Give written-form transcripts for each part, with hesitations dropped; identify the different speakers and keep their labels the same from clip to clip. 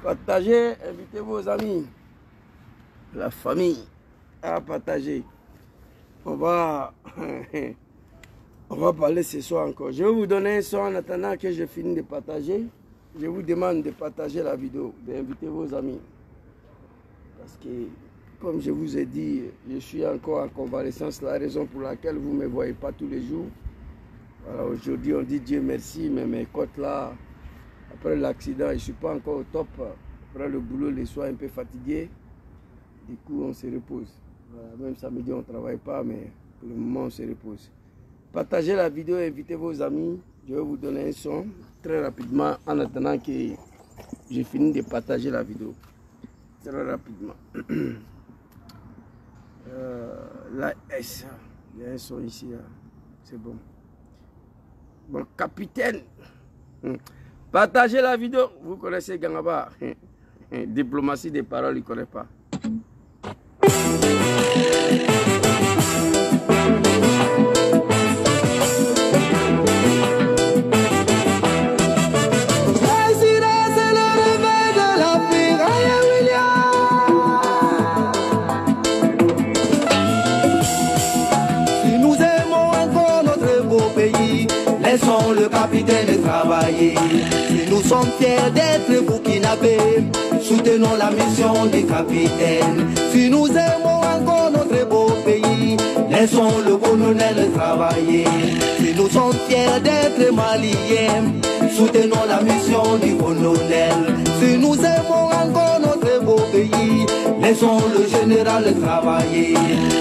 Speaker 1: Partagez, invitez vos amis, la famille à partager. On va parler ce soir encore. Je vais vous donner un son en attendant que je finis de partager. Je vous demande de partager la vidéo, d'inviter vos amis. Parce que, comme je vous ai dit, je suis encore en convalescence, la raison pour laquelle vous ne me voyez pas tous les jours. Voilà, aujourd'hui, on dit Dieu merci, mais mes côtes là, après l'accident, je ne suis pas encore au top. Après le boulot, les soirs un peu fatigué. Du coup, on se repose. Voilà, même samedi, on ne travaille pas, mais pour le moment, on se repose. Partagez la vidéo, invitez vos amis. Je vais vous donner un son très rapidement en attendant que j'ai fini de partager la vidéo. Très rapidement. La S, il y a un son ici, c'est bon. Bon, capitaine, partagez la vidéo. Vous connaissez Gangaba. Diplomatie des paroles, il ne connaît pas.
Speaker 2: Laissons le capitaine travailler. Si nous sommes fiers d'être burkinabés, soutenons la mission du capitaine. Si nous aimons encore notre beau pays, laissons le colonel travailler. Si nous sommes fiers d'être maliens, soutenons la mission du colonel. Si nous aimons encore notre beau pays, laissons le général travailler.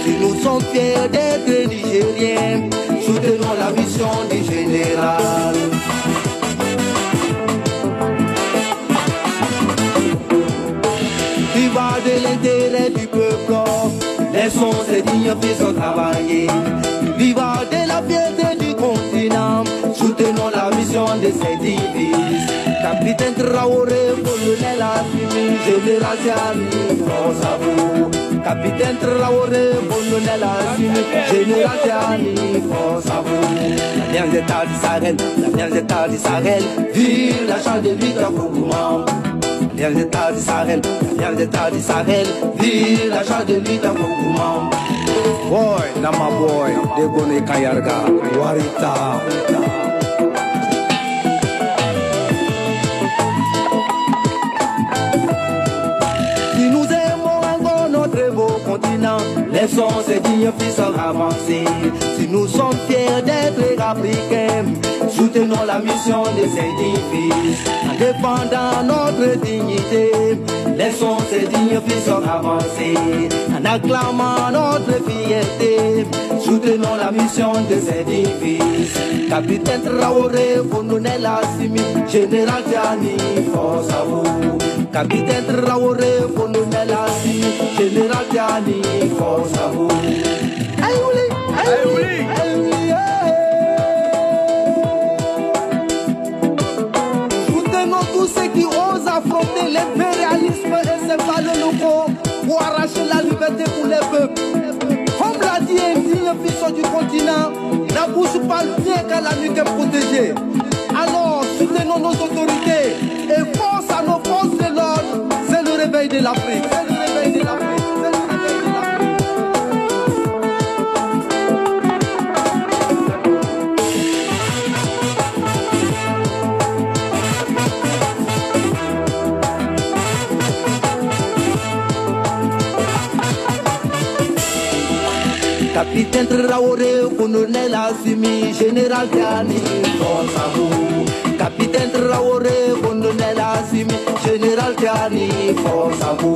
Speaker 2: Si nous sommes fiers d'être nigériens, soutenons la mission du général. Il va de l'intérêt du peuple, laissons ces dignes fils travailler. Il va de la fierté du continent, soutenons la mission de ces divises. Capitaine Traoré, colonel Assimi, général Tiani, force à vous. Capitaine Traoré, colonel Assimi, général Tiani, force à vous. La bien état du Sahel, la bien état du Sahel, vive la chance de Victor Koukouma. La bien état du Sahel, la bien état du Sahel, vive la chance de Victor Koukouma. Boy, Nama boy, Degone Kayarga, Warita. Laissons ces dignes fils avancer. Si nous sommes fiers d'être africains, soutenons la mission de ces dignes fils. En défendant notre dignité, laissons ces dignes fils avancer. En acclamant notre fierté, soutenons la mission de ces dignes fils. Capitaine Traoré, colonel Assimi, général Tiani, force à vous. Capitaine Traoré, colonel Assimi, général Tiani, force à vous. Aïouli, aïouli, aïouli, soutenons tous ceux qui osent affronter l'impérialisme et ses valeurs locaux pour arracher la liberté pour les peuples. Comme l'a dit un digne fils du continent, la bouche parle bien quand la nuit est protégée. Alors soutenons nos autorités et force à nos forces de l'ordre. C'est le réveil de l'Afrique. C'est le réveil de l'Afrique. Capitaine Traoré, colonel Assimi, général Tiani, force à vous. Capitaine Traoré, colonel Assimi, général Tiani, force à vous.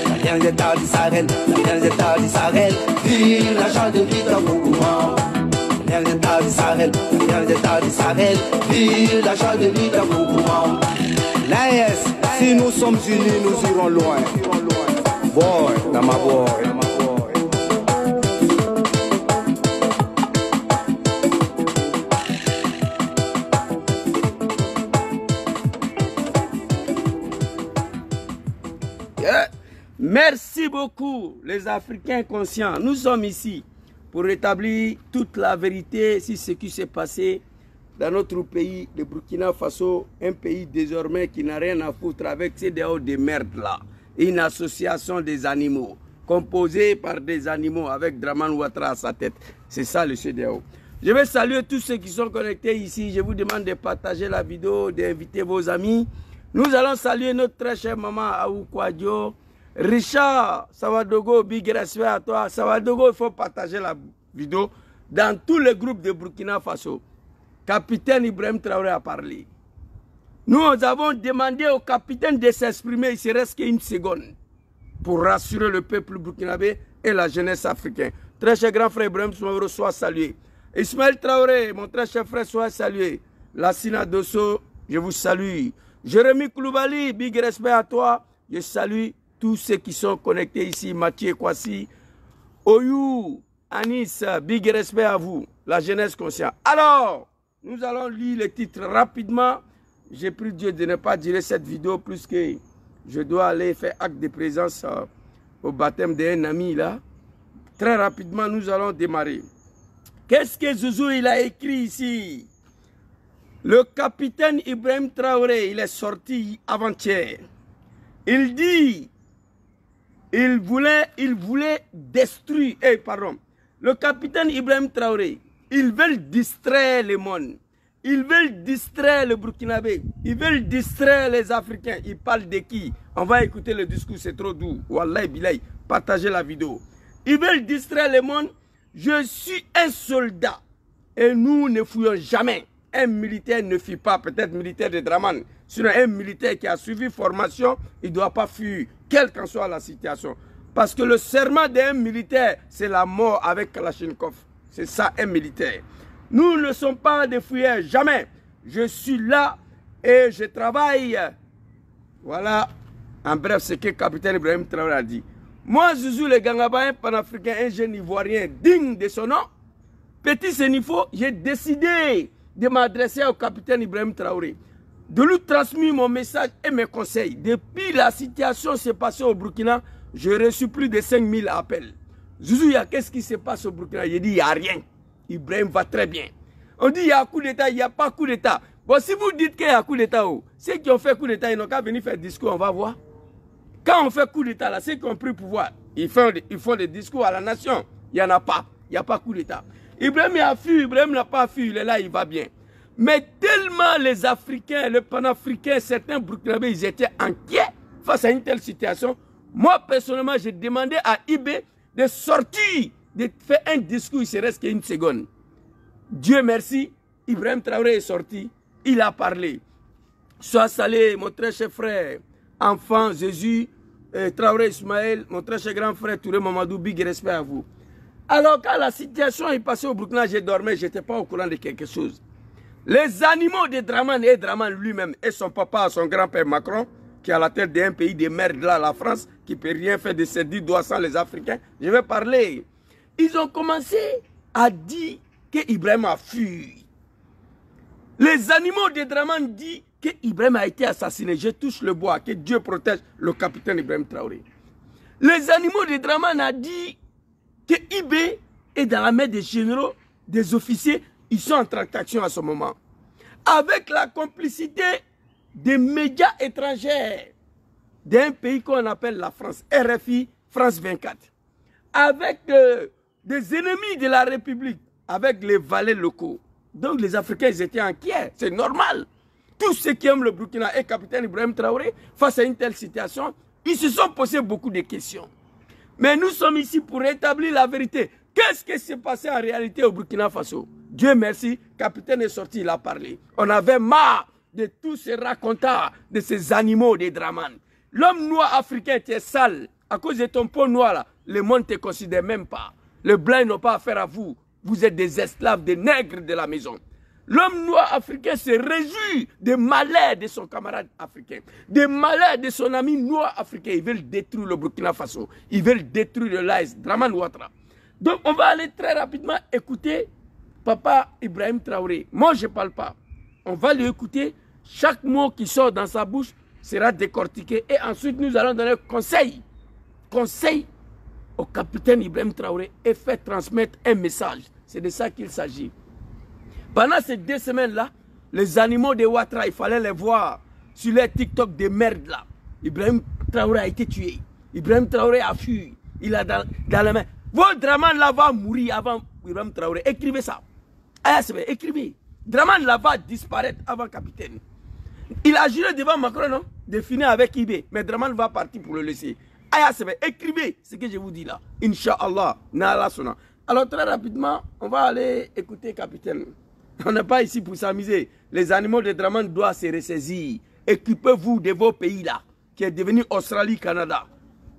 Speaker 2: La bien état du Sahel, la bien état du Sahel, vive la chance de Victor Koukouma. La bien état du Sahel, la bien état du Sahel, vive la chance de Victor Koukouma. L'AS, si nous sommes unis, nous irons loin. Boy, dans ma boy.
Speaker 1: beaucoup, les Africains conscients. Nous sommes ici pour rétablir toute la vérité sur ce qui s'est passé dans notre pays, le Burkina Faso, un pays désormais qui n'a rien à foutre avec ces déos de merde là. Une association des animaux, composée par des animaux avec Dramane Ouattara à sa tête. C'est ça le CEDEAO. Je vais saluer tous ceux qui sont connectés ici. Je vous demande de partager la vidéo, d'inviter vos amis. Nous allons saluer notre très chère maman Aou Kouadio. Richard Sawadogo, big respect à toi. Sawadogo, il faut partager la vidéo dans tous les groupes de Burkina Faso. Capitaine Ibrahim Traoré a parlé. Nous avons demandé au capitaine de s'exprimer, il ne reste qu'une seconde, pour rassurer le peuple burkinabé et la jeunesse africaine. Très cher grand frère Ibrahim Traoré, soit salué. Ismaël Traoré, mon très cher frère, soit salué. Lassina Dosso, je vous salue. Jérémy Koulibaly, big respect à toi. Je salue tous ceux qui sont connectés ici. Mathieu Kwasi, Oyou, Anis, big respect à vous, la jeunesse consciente. Alors, nous allons lire les titres rapidement. J'ai pris Dieu de ne pas durer cette vidéo plus que je dois aller faire acte de présence au baptême d'un ami là. Très rapidement, nous allons démarrer. Qu'est-ce que Zouzou il a écrit ici? Le capitaine Ibrahim Traoré, il est sorti avant-hier. Il dit, il voulait détruire, le capitaine Ibrahim Traoré, ils veulent distraire le monde. Ils veulent distraire le Burkinabé. Ils veulent distraire les Africains. Ils parlent de qui? On va écouter le discours, c'est trop doux. Wallahi billahi, partagez la vidéo. Ils veulent distraire le monde. Je suis un soldat. Et nous ne fouillons jamais. Un militaire ne fuit pas, peut-être militaire de Dramane. Sinon, un militaire qui a suivi formation, il ne doit pas fuir, quelle qu'en soit la situation. Parce que le serment d'un militaire, c'est la mort avec Kalachnikov. C'est ça, un militaire. Nous ne sommes pas des fouilleurs, jamais. Je suis là et je travaille. Voilà, en bref, ce que le capitaine Ibrahim Traoré a dit. Moi, Zouzou le Gangaba, un panafricain, un jeune ivoirien digne de son nom, petit Sénifo, j'ai décidé de m'adresser au capitaine Ibrahim Traoré, de lui transmettre mon message et mes conseils. Depuis la situation s'est passée au Burkina, j'ai reçu plus de 5000 appels. Zouzou, qu'est-ce qui se passe au Burkina? J'ai dit, il n'y a rien. Ibrahim va très bien. On dit, il y a coup d'État, il n'y a pas coup d'État. Bon, si vous dites qu'il y a coup d'État, ceux qui ont fait coup d'État, ils n'ont qu'à venir faire discours, on va voir. Quand on fait coup d'État, là, ceux qui ont pris pouvoir, ils font des discours à la nation. Il n'y en a pas. Il n'y a pas coup d'État. Ibrahim a fui, Ibrahim n'a pas fui, il est là, il va bien. Mais tellement les Africains, les panafricains, certains Burkinabés, ils étaient inquiets face à une telle situation. Moi, personnellement, j'ai demandé à IB de sortir, de faire un discours, il se reste qu'une seconde. Dieu merci, Ibrahim Traoré est sorti, il a parlé. Sois salé, mon très cher frère, enfant, Jésus, Traoré Ismaël, mon très cher grand frère Touré Mamadou, big respect à vous. Alors quand la situation est passée au Burkina, j'ai dormi, je n'étais pas au courant de quelque chose. Les animaux de Dramane et Dramane lui-même et son papa, son grand-père Macron, qui est à la tête d'un pays de merde là, la France, qui ne peut rien faire de ses 10 doigts sans les Africains, je vais parler. Ils ont commencé à dire qu'Ibrahim a fui. Les animaux de Dramane disent qu'Ibrahim a été assassiné. Je touche le bois, que Dieu protège le capitaine Ibrahim Traoré. Les animaux de Dramane ont dit que IB est dans la main des généraux, des officiers, ils sont en tractation à ce moment. Avec la complicité des médias étrangers d'un pays qu'on appelle la France, RFI, France 24. Avec des ennemis de la République, avec les valets locaux. Donc les Africains, ils étaient inquiets, c'est normal. Tous ceux qui aiment le Burkina et capitaine Ibrahim Traoré, face à une telle situation, ils se sont posés beaucoup de questions. Mais nous sommes ici pour rétablir la vérité. Qu'est-ce qui s'est passé en réalité au Burkina Faso? Dieu merci, le capitaine est sorti, il a parlé. On avait marre de tous ces racontants, de ces animaux des Dramane. L'homme noir africain était sale. À cause de ton peau noire, là, le monde ne te considère même pas. Les blancs n'ont pas affaire à vous. Vous êtes des esclaves, des nègres de la maison. L'homme noir africain se réjouit des malheurs de son camarade africain, des malheurs de son ami noir africain. Ils veulent détruire le Burkina Faso. Ils veulent détruire le l'AS, Dramane Ouattara. Donc on va aller très rapidement écouter Papa Ibrahim Traoré. Moi je ne parle pas. On va lui écouter. Chaque mot qui sort dans sa bouche sera décortiqué. Et ensuite nous allons donner conseil conseille au capitaine Ibrahim Traoré et fait transmettre un message. C'est de ça qu'il s'agit. Pendant ces 2 semaines-là, les animaux de Ouattara, il fallait les voir sur les TikTok de merde là. Ibrahim Traoré a été tué. Ibrahim Traoré a fui. Il a dans la main. Votre Draman là va mourir avant Ibrahim Traoré. Écrivez ça. Écrivez. Draman là va disparaître avant capitaine. Il a juré devant Macron, non, de finir avec IB. Mais Draman va partir pour le laisser. Écrivez ce que je vous dis là. Inch'Allah. Alors très rapidement, on va aller écouter capitaine. On n'est pas ici pour s'amuser. Les animaux de Draman doivent se ressaisir. Occupez-vous de vos pays là, qui est devenu Australie, Canada.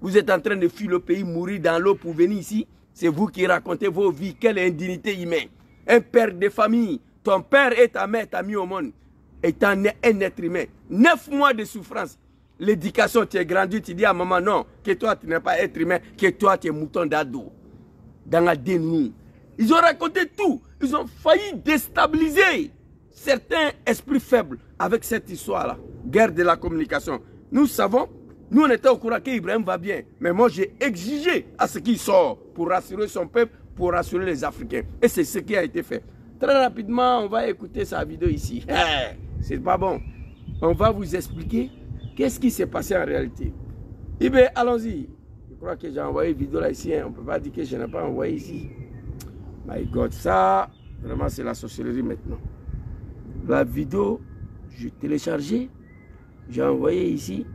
Speaker 1: Vous êtes en train de fuir le pays, mourir dans l'eau pour venir ici. C'est vous qui racontez vos vies. Quelle indignité humaine. Un père de famille, ton père et ta mère t'a mis au monde. Étant un être humain. 9 mois de souffrance. L'éducation, tu es grandi, tu dis à maman non, que toi tu n'es pas être humain, que toi tu es mouton d'ado. Dans la dénuit. Ils ont raconté tout. Ils ont failli déstabiliser certains esprits faibles avec cette histoire-là. Guerre de la communication. Nous savons, nous on était au courant qu'Ibrahim va bien. Mais moi j'ai exigé à ce qu'il sorte pour rassurer son peuple, pour rassurer les Africains. Et c'est ce qui a été fait. Très rapidement, on va écouter sa vidéo ici. C'est pas bon. On va vous expliquer qu'est-ce qui s'est passé en réalité. Eh bien, allons-y. Je crois que j'ai envoyé une vidéo là ici. Hein. On ne peut pas dire que je n'ai pas envoyé ici. My God, ça, vraiment, c'est la sorcellerie maintenant. La vidéo, j'ai téléchargé. J'ai envoyé ici.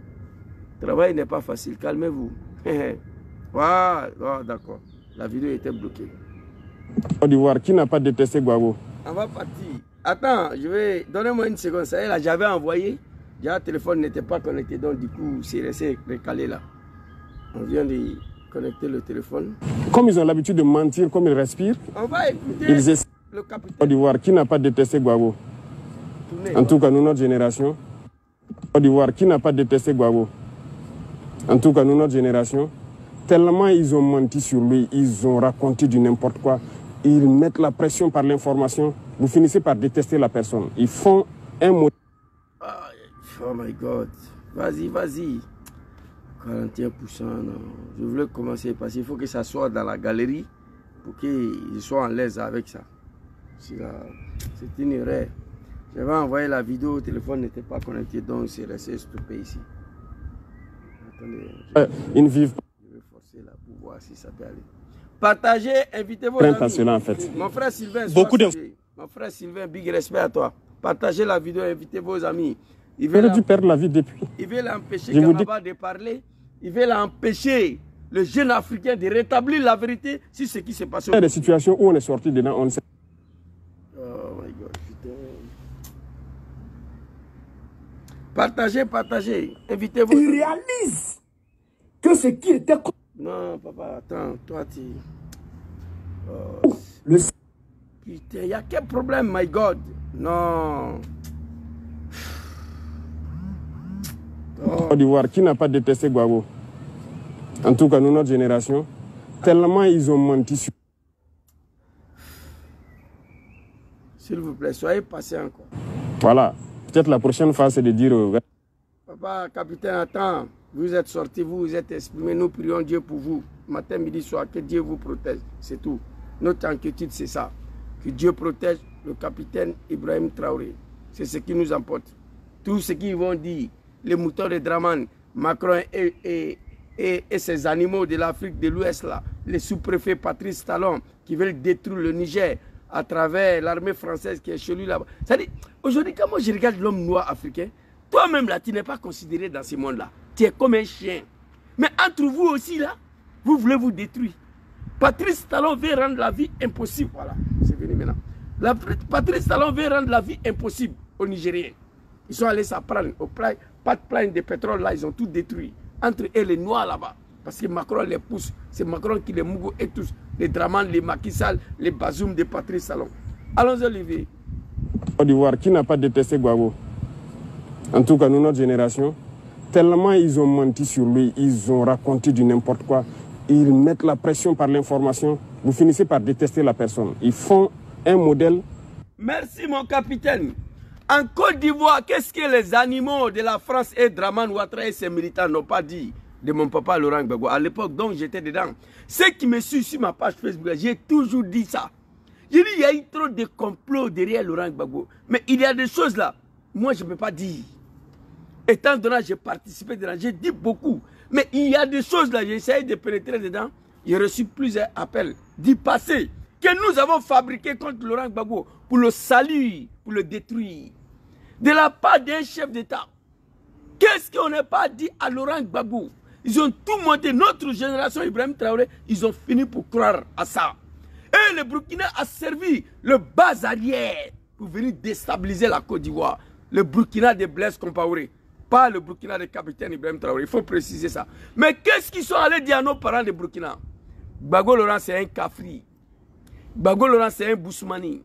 Speaker 1: Le travail n'est pas facile. Calmez-vous. Voilà, oh, d'accord. La vidéo était bloquée.
Speaker 3: Côte d'Ivoire, qui n'a pas détesté Gbagbo?
Speaker 1: On va partir. Attends, je vais... Donnez-moi une seconde. Ça y est, là, j'avais envoyé. Déjà, le téléphone n'était pas connecté. Donc, du coup, c'est resté recalé là. On vient de connecter le téléphone.
Speaker 3: Comme ils ont l'habitude de mentir, comme ils respirent,
Speaker 1: on va écouter le capitaine.
Speaker 3: Côte d'Ivoire, qui n'a pas détesté Gbagbo? En tout cas, nous, notre génération. Côte d'Ivoire, qui n'a pas détesté Gbagbo? En tout cas, nous, notre génération. Tellement ils ont menti sur lui, ils ont raconté du n'importe quoi. Ils mettent la pression par l'information. Vous finissez par détester la personne. Ils font un mot.
Speaker 1: Oh my God. Vas-y, vas-y. 41%, non. Je voulais commencer parce qu'il faut que ça soit dans la galerie pour qu'ils soient en l'aise avec ça. C'est une erreur. J'avais envoyé la vidéo, le téléphone n'était pas connecté, donc c'est resté stoppé ici. Attendez.
Speaker 3: Ils ne vivent pas.
Speaker 1: Je vais forcer là pour voir si ça peut aller. Partagez, invitez vos amis.
Speaker 3: Cela, en fait.
Speaker 1: Mon frère Sylvain, mon frère Sylvain, big respect à toi. Partagez la vidéo, invitez vos amis.
Speaker 3: Il aurait dû perdre la vie depuis.
Speaker 1: Il veut l'empêcher de parler. Il veut l'empêcher, le jeune Africain, de rétablir la vérité sur ce qui s'est passé.
Speaker 3: Il y a des situations où on est sorti dedans, on ne sait.
Speaker 1: Oh my God, putain. Partagez, partagez. Invitez-vous.
Speaker 4: Il réalise que ce qui était...
Speaker 1: Non, papa, attends. Toi, tu... Putain, il y a quel problème, my God? Non.
Speaker 3: Côte d'Ivoire, qui n'a pas détesté Gbagbo? En tout cas, nous, notre génération. Tellement ils ont menti sur...
Speaker 1: S'il vous plaît, soyez patient encore.
Speaker 3: Voilà. Peut-être la prochaine phase, c'est de dire...
Speaker 1: Papa, capitaine, attends. Vous êtes sortis, vous vous êtes exprimés. Nous prions Dieu pour vous. Matin, midi, soir, que Dieu vous protège. C'est tout. Notre inquiétude, c'est ça. Que Dieu protège le capitaine Ibrahim Traoré. C'est ce qui nous importe. Tout ce qu'ils vont dire, les moutons de Draman, Macron et ces animaux de l'Afrique de l'Ouest, là, les sous-préfets Patrice Talon, qui veulent détruire le Niger à travers l'armée française qui est chez lui là-bas. C'est-à-dire, aujourd'hui, quand moi je regarde l'homme noir africain, toi-même là, tu n'es pas considéré dans ce monde-là. Tu es comme un chien. Mais entre vous aussi là, vous voulez vous détruire. Patrice Talon veut rendre la vie impossible. Voilà, c'est venu maintenant. Patrice Talon veut rendre la vie impossible aux Nigériens. Ils sont allés s'apprendre au pas de plaine de pétrole là, ils ont tout détruit. Entre eux, les noirs là-bas. Parce que Macron les pousse. C'est Macron qui les mougo et tous. Les Draman, les Macky Sall, les Bazoum de Patrice Talon. Allons-y, Olivier.
Speaker 3: Côte d'Ivoire, qui n'a pas détesté Gbagbo? En tout cas, nous, notre génération. Tellement ils ont menti sur lui, ils ont raconté du n'importe quoi. Ils mettent la pression par l'information. Vous finissez par détester la personne. Ils font un modèle.
Speaker 1: Merci, mon capitaine. En Côte d'Ivoire, qu'est-ce que les animaux de la France et Draman Ouattara et ses militants n'ont pas dit? de mon papa Laurent Gbagbo. À l'époque, donc j'étais dedans. Ceux qui me suivent sur ma page Facebook, j'ai toujours dit ça. J'ai dit, il y a eu trop de complots derrière Laurent Gbagbo. Mais il y a des choses là, moi je ne peux pas dire. Étant donné que j'ai participé dedans, j'ai dit beaucoup. Mais il y a des choses là, j'ai essayé de pénétrer dedans. J'ai reçu plusieurs appels du passé que nous avons fabriqué contre Laurent Gbagbo pour le saluer, pour le détruire. De la part d'un chef d'État. Qu'est-ce qu'on n'a pas dit à Laurent Gbagbo? Ils ont tout monté. Notre génération, Ibrahim Traoré, ils ont fini pour croire à ça. Et le Burkina a servi le bas arrière pour venir déstabiliser la Côte d'Ivoire. Le Burkina de Blaise Compaoré. Pas le Burkina de capitaine Ibrahim Traoré. Il faut préciser ça. Mais qu'est-ce qu'ils sont allés dire à nos parents de Burkina? Gbagbo Laurent, c'est un Kafri. Gbagbo Laurent, c'est un Bousmani.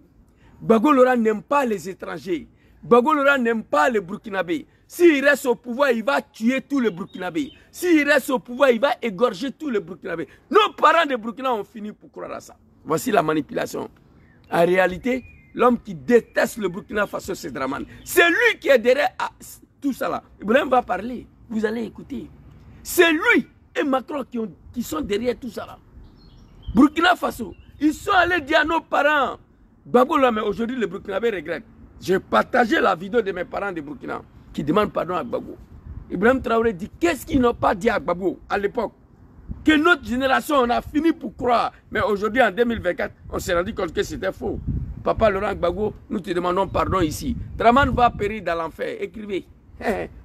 Speaker 1: Gbagbo Laurent n'aime pas les étrangers. Gbagbo Laurent n'aime pas les Burkinabés. S'il reste au pouvoir, il va tuer tous les Burkinabés. S'il reste au pouvoir, il va égorger tous les Burkinabés. Nos parents de Burkina ont fini pour croire à ça. Voici la manipulation. En réalité, l'homme qui déteste le Burkina Faso, c'est Dramane. C'est lui qui est derrière tout ça là. Ibrahim va parler. Vous allez écouter. C'est lui et Macron qui sont derrière tout ça là. Burkina Faso, ils sont allés dire à nos parents. Gbagbo là, mais aujourd'hui, les Burkinabés regrettent. J'ai partagé la vidéo de mes parents de Burkina qui demandent pardon à Gbagbo. Ibrahim Traoré dit, qu'est-ce qu'ils n'ont pas dit à Gbagbo à l'époque? Que notre génération, on a fini pour croire. Mais aujourd'hui, en 2024, on s'est rendu compte que c'était faux. Papa Laurent Gbagbo, nous te demandons pardon ici. Dramane va périr dans l'enfer. Écrivez.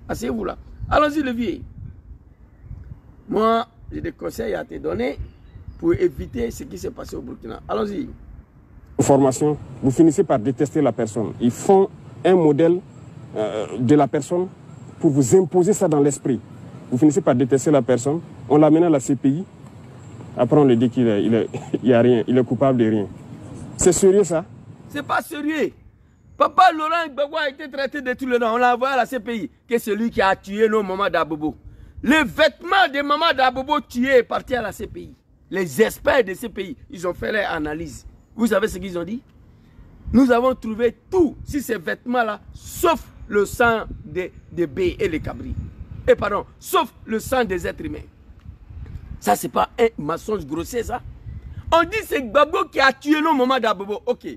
Speaker 1: Asseyez-vous là. Allons-y, le vieux. Moi, j'ai des conseils à te donner pour éviter ce qui s'est passé au Burkina. Allons-y.
Speaker 3: Formation, vous finissez par détester la personne. Ils font un modèle de la personne pour vous imposer ça dans l'esprit. Vous finissez par détester la personne, on l'amène à la CPI, après on lui dit qu'il n'y a rien, il est coupable de rien. C'est sérieux ça?
Speaker 1: C'est pas sérieux. Papa Laurent Gbagbo a été traité de tout le nom. On l'a envoyé à la CPI, que c'est lui qui a tué nos mamans d'Abobo. Les vêtements des mamans d'Abobo tués est parti à la CPI. Les experts de CPI, ils ont fait leur analyse. Vous savez ce qu'ils ont dit? Nous avons trouvé tout sur ces vêtements-là, sauf le sang des baies et les cabris. Et pardon, sauf le sang des êtres humains. Ça, c'est pas un mensonge grossier, ça. On dit que c'est Gbagbo qui a tué nos mamans d'Abobo. Ok.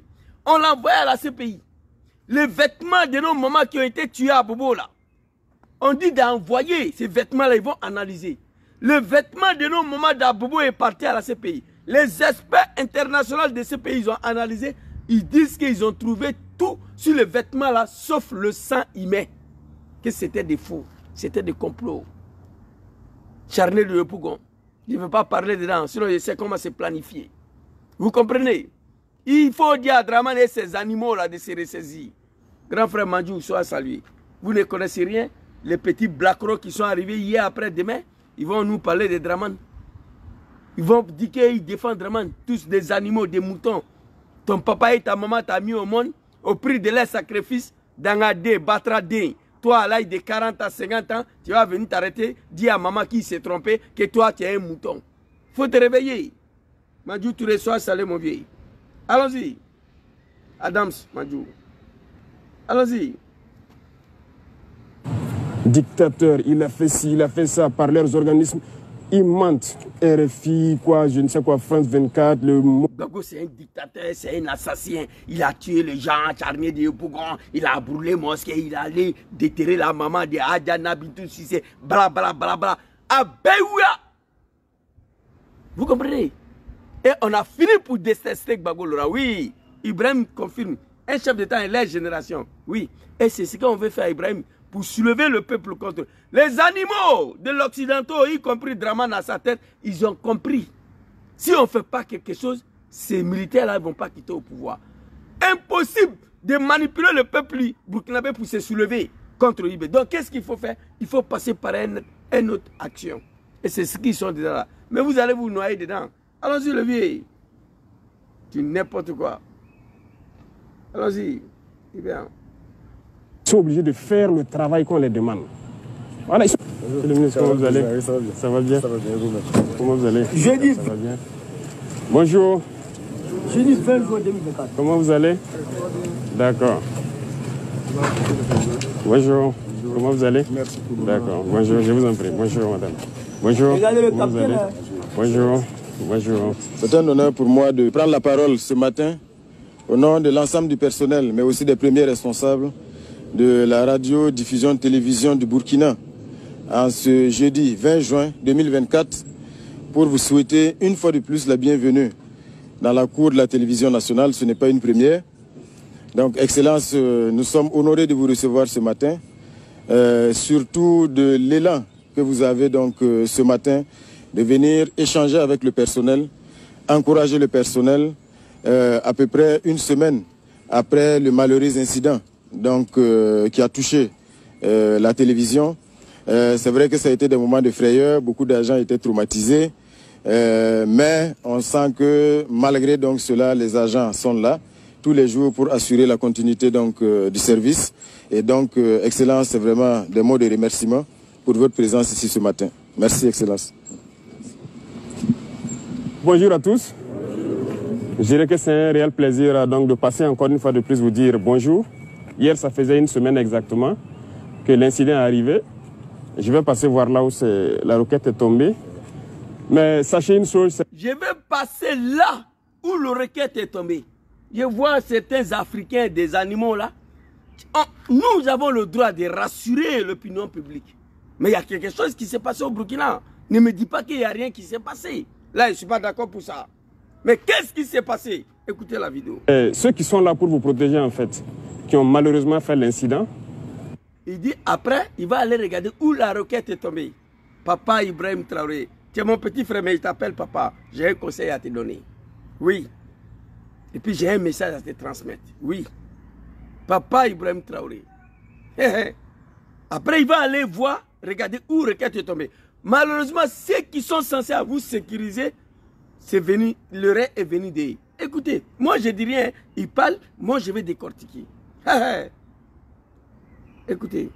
Speaker 1: On l'a envoyé à la CPI. Les vêtements de nos mamans qui ont été tués à Bobo, là. On dit d'envoyer ces vêtements-là, ils vont analyser. Le vêtement de nos mamans d'Abobo est parti à la CPI. Les experts internationaux de ces pays, ils ont analysé. Ils disent qu'ils ont trouvé tout sur les vêtements là, sauf le sang humain. Que c'était des faux, c'était des complots. Charnel de Pougon. Je ne veux pas parler dedans, sinon je sais comment c'est planifié. Vous comprenez? Il faut dire à Dramane et ces animaux là de se ressaisir. Grand frère Mandjou, soit salué. Vous ne connaissez rien? Les petits Black Rock qui sont arrivés hier après-demain, ils vont nous parler de Dramane. Ils vont dire qu'ils défendent Dramane, tous des animaux, des moutons. Ton papa et ta maman t'ont mis au monde au prix de leur sacrifice dans un dé, battra dé. Toi, à l'âge de 40 à 50 ans, tu vas venir t'arrêter, dire à maman qui s'est trompé que toi, tu es un mouton. Faut te réveiller. Mandjou Touré, sois salé, mon vieil. Allons-y. Adams, Mandjou. Allons-y.
Speaker 3: Dictateur, il a fait ci, il a fait ça par leurs organismes. Ils mentent. RFI, quoi, je ne sais quoi, France 24, le...
Speaker 1: Gbagbo, c'est un dictateur, c'est un assassin. Il a tué les gens, Charnier de Pougon, il a brûlé mosquée, il a allé déterrer la maman de Adjana Bintou Sissé, bla bla bla bla. À Béoua. Vous comprenez? Et on a fini pour détester Gbagbo Laurent. Oui, Ibrahim confirme. Un chef d'État et leur génération. Oui. Et c'est ce qu'on veut faire, Ibrahim, pour soulever le peuple contre. Les animaux de l'Occidentaux, y compris Dramane à sa tête, ils ont compris. Si on ne fait pas quelque chose, ces militaires-là ne vont pas quitter au pouvoir. Impossible de manipuler le peuple burkinabé pour se soulever contre Ibé. Donc, qu'est-ce qu'il faut faire? Il faut passer par une autre action. Et c'est ce qu'ils sont dedans là. Mais vous allez vous noyer dedans. Allons-y, le vieux. Tu n'importe quoi. Allons-y. Eh bien.
Speaker 3: Ils sont obligés de faire le travail qu'on les demande. Voilà. Bonjour. Le ministre, comment vous allez? Oui, ça va bien. Ça va bien? Ça va bien, vous-même. Comment vous allez?
Speaker 4: Jeudi.
Speaker 3: Ça va bien. Bonjour.
Speaker 4: Jeudi 20 juin 2024.
Speaker 3: Comment vous allez? D'accord. Bonjour. Comment vous allez? Merci. D'accord. Bonjour, je vous en prie. Bonjour, madame. Bonjour.
Speaker 4: Regardez le
Speaker 3: Comment vous allez?
Speaker 4: capitaine.
Speaker 3: Bonjour. Bonjour.
Speaker 5: C'est un honneur pour moi de prendre la parole ce matin au nom de l'ensemble du personnel, mais aussi des premiers responsables de la radio-diffusion télévision du Burkina en ce jeudi 20 juin 2024 pour vous souhaiter une fois de plus la bienvenue dans la cour de la télévision nationale. Ce n'est pas une première. Donc, Excellence, nous sommes honorés de vous recevoir ce matin, surtout de l'élan que vous avez donc ce matin de venir échanger avec le personnel, encourager le personnel à peu près une semaine après le malheureux incident donc, qui a touché la télévision. C'est vrai que ça a été des moments de frayeur, beaucoup d'agents étaient traumatisés, mais on sent que malgré donc cela, les agents sont là tous les jours pour assurer la continuité donc, du service. Et donc, Excellence, c'est vraiment des mots de remerciement pour votre présence ici ce matin. Merci, Excellence.
Speaker 3: Bonjour à tous. Je dirais que c'est un réel plaisir donc, de passer encore une fois de plus vous dire bonjour. Hier, ça faisait une semaine exactement que l'incident est arrivé. Je vais passer voir là où la roquette est tombée. Mais sachez une chose...
Speaker 1: Je vais passer là où la roquette est tombée. Je vois certains Africains, des animaux là. Nous avons le droit de rassurer l'opinion publique. Mais il y a quelque chose qui s'est passé au Burkina. Ne me dis pas qu'il n'y a rien qui s'est passé. Là, je ne suis pas d'accord pour ça. Mais qu'est-ce qui s'est passé? Écoutez la vidéo.
Speaker 3: Ceux qui sont là pour vous protéger, en fait, qui ont malheureusement fait l'incident.
Speaker 1: Il dit, après, il va aller regarder où la roquette est tombée. Papa Ibrahim Traoré, tu es mon petit frère, mais il t'appelle papa. J'ai un conseil à te donner. Oui. Et puis j'ai un message à te transmettre. Oui. Papa Ibrahim Traoré. Après, il va aller voir, regarder où la roquette est tombée. Malheureusement, ceux qui sont censés vous sécuriser, c'est venu, le reste est venu de... Écoutez, moi je dis rien, il parle, moi je vais décortiquer. Écoutez,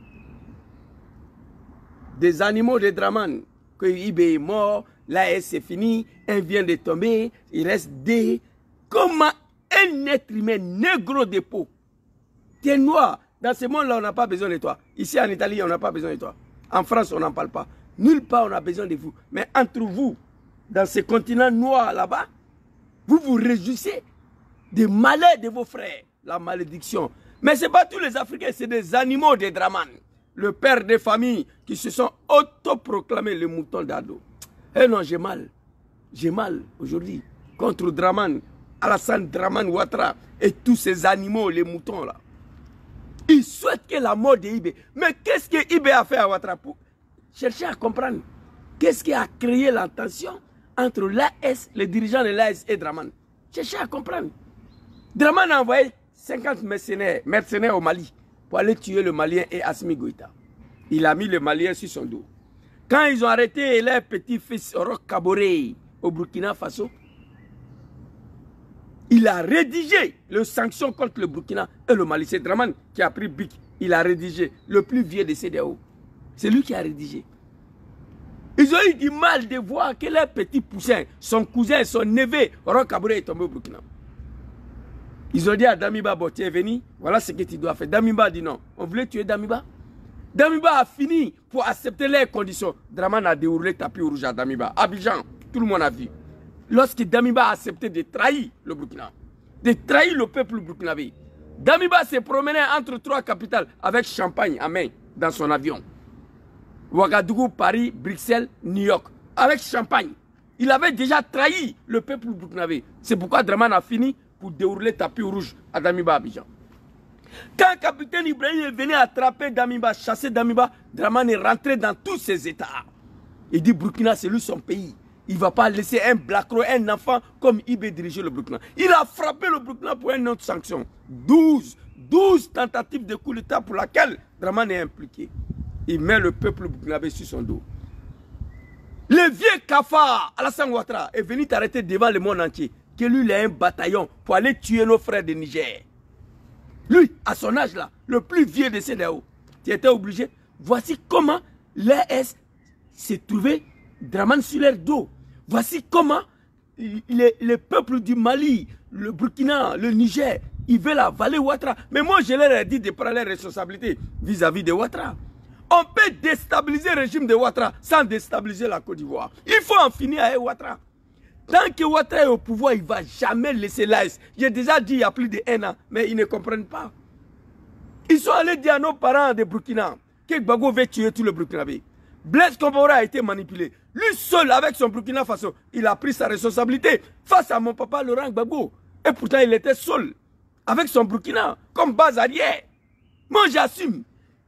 Speaker 1: des animaux de Draman, que Ibé est mort, là c'est fini, un vient de tomber, il reste des... Comment un être humain négro de peau, tu es noir, dans ce monde-là on n'a pas besoin de toi. Ici en Italie on n'a pas besoin de toi. En France on n'en parle pas. Nulle part on a besoin de vous. Mais entre vous, dans ce continent noir là-bas, vous vous réjouissez des malheurs de vos frères. La malédiction. Mais ce n'est pas tous les Africains, c'est des animaux de Draman. Le père des familles qui se sont autoproclamés le mouton d'Ado. Eh non, j'ai mal. J'ai mal aujourd'hui contre Draman, Alassane Draman Ouattara et tous ces animaux, les moutons là. Ils souhaitent que la mort de Ibé. Mais qu'est-ce que Ibé a fait à Ouattara pour chercher à comprendre qu'est-ce qui a créé la tension entre l'AS, les dirigeants de l'AS et Draman. Cherchez à comprendre. Draman a envoyé 50 mercenaires au Mali pour aller tuer le Malien et Assimi Goïta. Il a mis le Malien sur son dos. Quand ils ont arrêté leur petit-fils Roch Kaboré au Burkina Faso, il a rédigé les sanctions contre le Burkina et le Mali. C'est Draman qui a pris BIC. Il a rédigé le plus vieux des CEDEAO. C'est lui qui a rédigé. Ils ont eu du mal de voir que leur petit poussin, son cousin, son neveu, Roch Kaboré est tombé au Burkina. Ils ont dit à Damiba, bon, tu es venu, voilà ce que tu dois faire. Damiba a dit non. On voulait tuer Damiba. Damiba a fini pour accepter les conditions. Draman a déroulé le tapis rouge à Damiba. Abidjan, tout le monde a vu. Lorsque Damiba a accepté de trahir le Burkina, de trahir le peuple burkinabé, Damiba s'est promené entre trois capitales avec champagne à main dans son avion. Ouagadougou, Paris, Bruxelles, New York, avec champagne. Il avait déjà trahi le peuple burkinabé. C'est pourquoi Draman a fini pour dérouler le tapis rouge à Damiba Abidjan. Quand capitaine Ibrahim est venu attraper Damiba, chasser Damiba, Draman est rentré dans tous ses états. Il dit Burkina, c'est lui son pays. Il ne va pas laisser un blacro, un enfant comme Ibé diriger le Burkina. Il a frappé le Burkina pour une autre sanction. 12 tentatives de coup d'État pour laquelle Draman est impliqué. Il met le peuple burkinabé sur son dos. Le vieux Kafa, Alassane Ouattara, est venu t'arrêter devant le monde entier. Que lui, il a un bataillon pour aller tuer nos frères de Niger. Lui, à son âge là, le plus vieux de CEDEAO, tu étais obligé. Voici comment l'AS s'est trouvé Draman sur leur dos. Voici comment les peuples du Mali, le Burkina, le Niger, ils veulent avaler Ouattara. Mais moi, je leur ai dit de prendre les responsabilités vis-à-vis de Ouattara. On peut déstabiliser le régime de Ouattara sans déstabiliser la Côte d'Ivoire. Il faut en finir avec Ouattara. Tant que Ouattara est au pouvoir, il ne va jamais laisser l'AES. J'ai déjà dit il y a plus d'1 an, mais ils ne comprennent pas. Ils sont allés dire à nos parents de Burkina que Gbagbo veut tuer tout le Burkinabé. Blaise Compaoré a été manipulé. Lui seul, avec son Burkina Faso, il a pris sa responsabilité face à mon papa Laurent Gbagbo. Et pourtant, il était seul, avec son Burkina, comme base arrière. Moi, j'assume.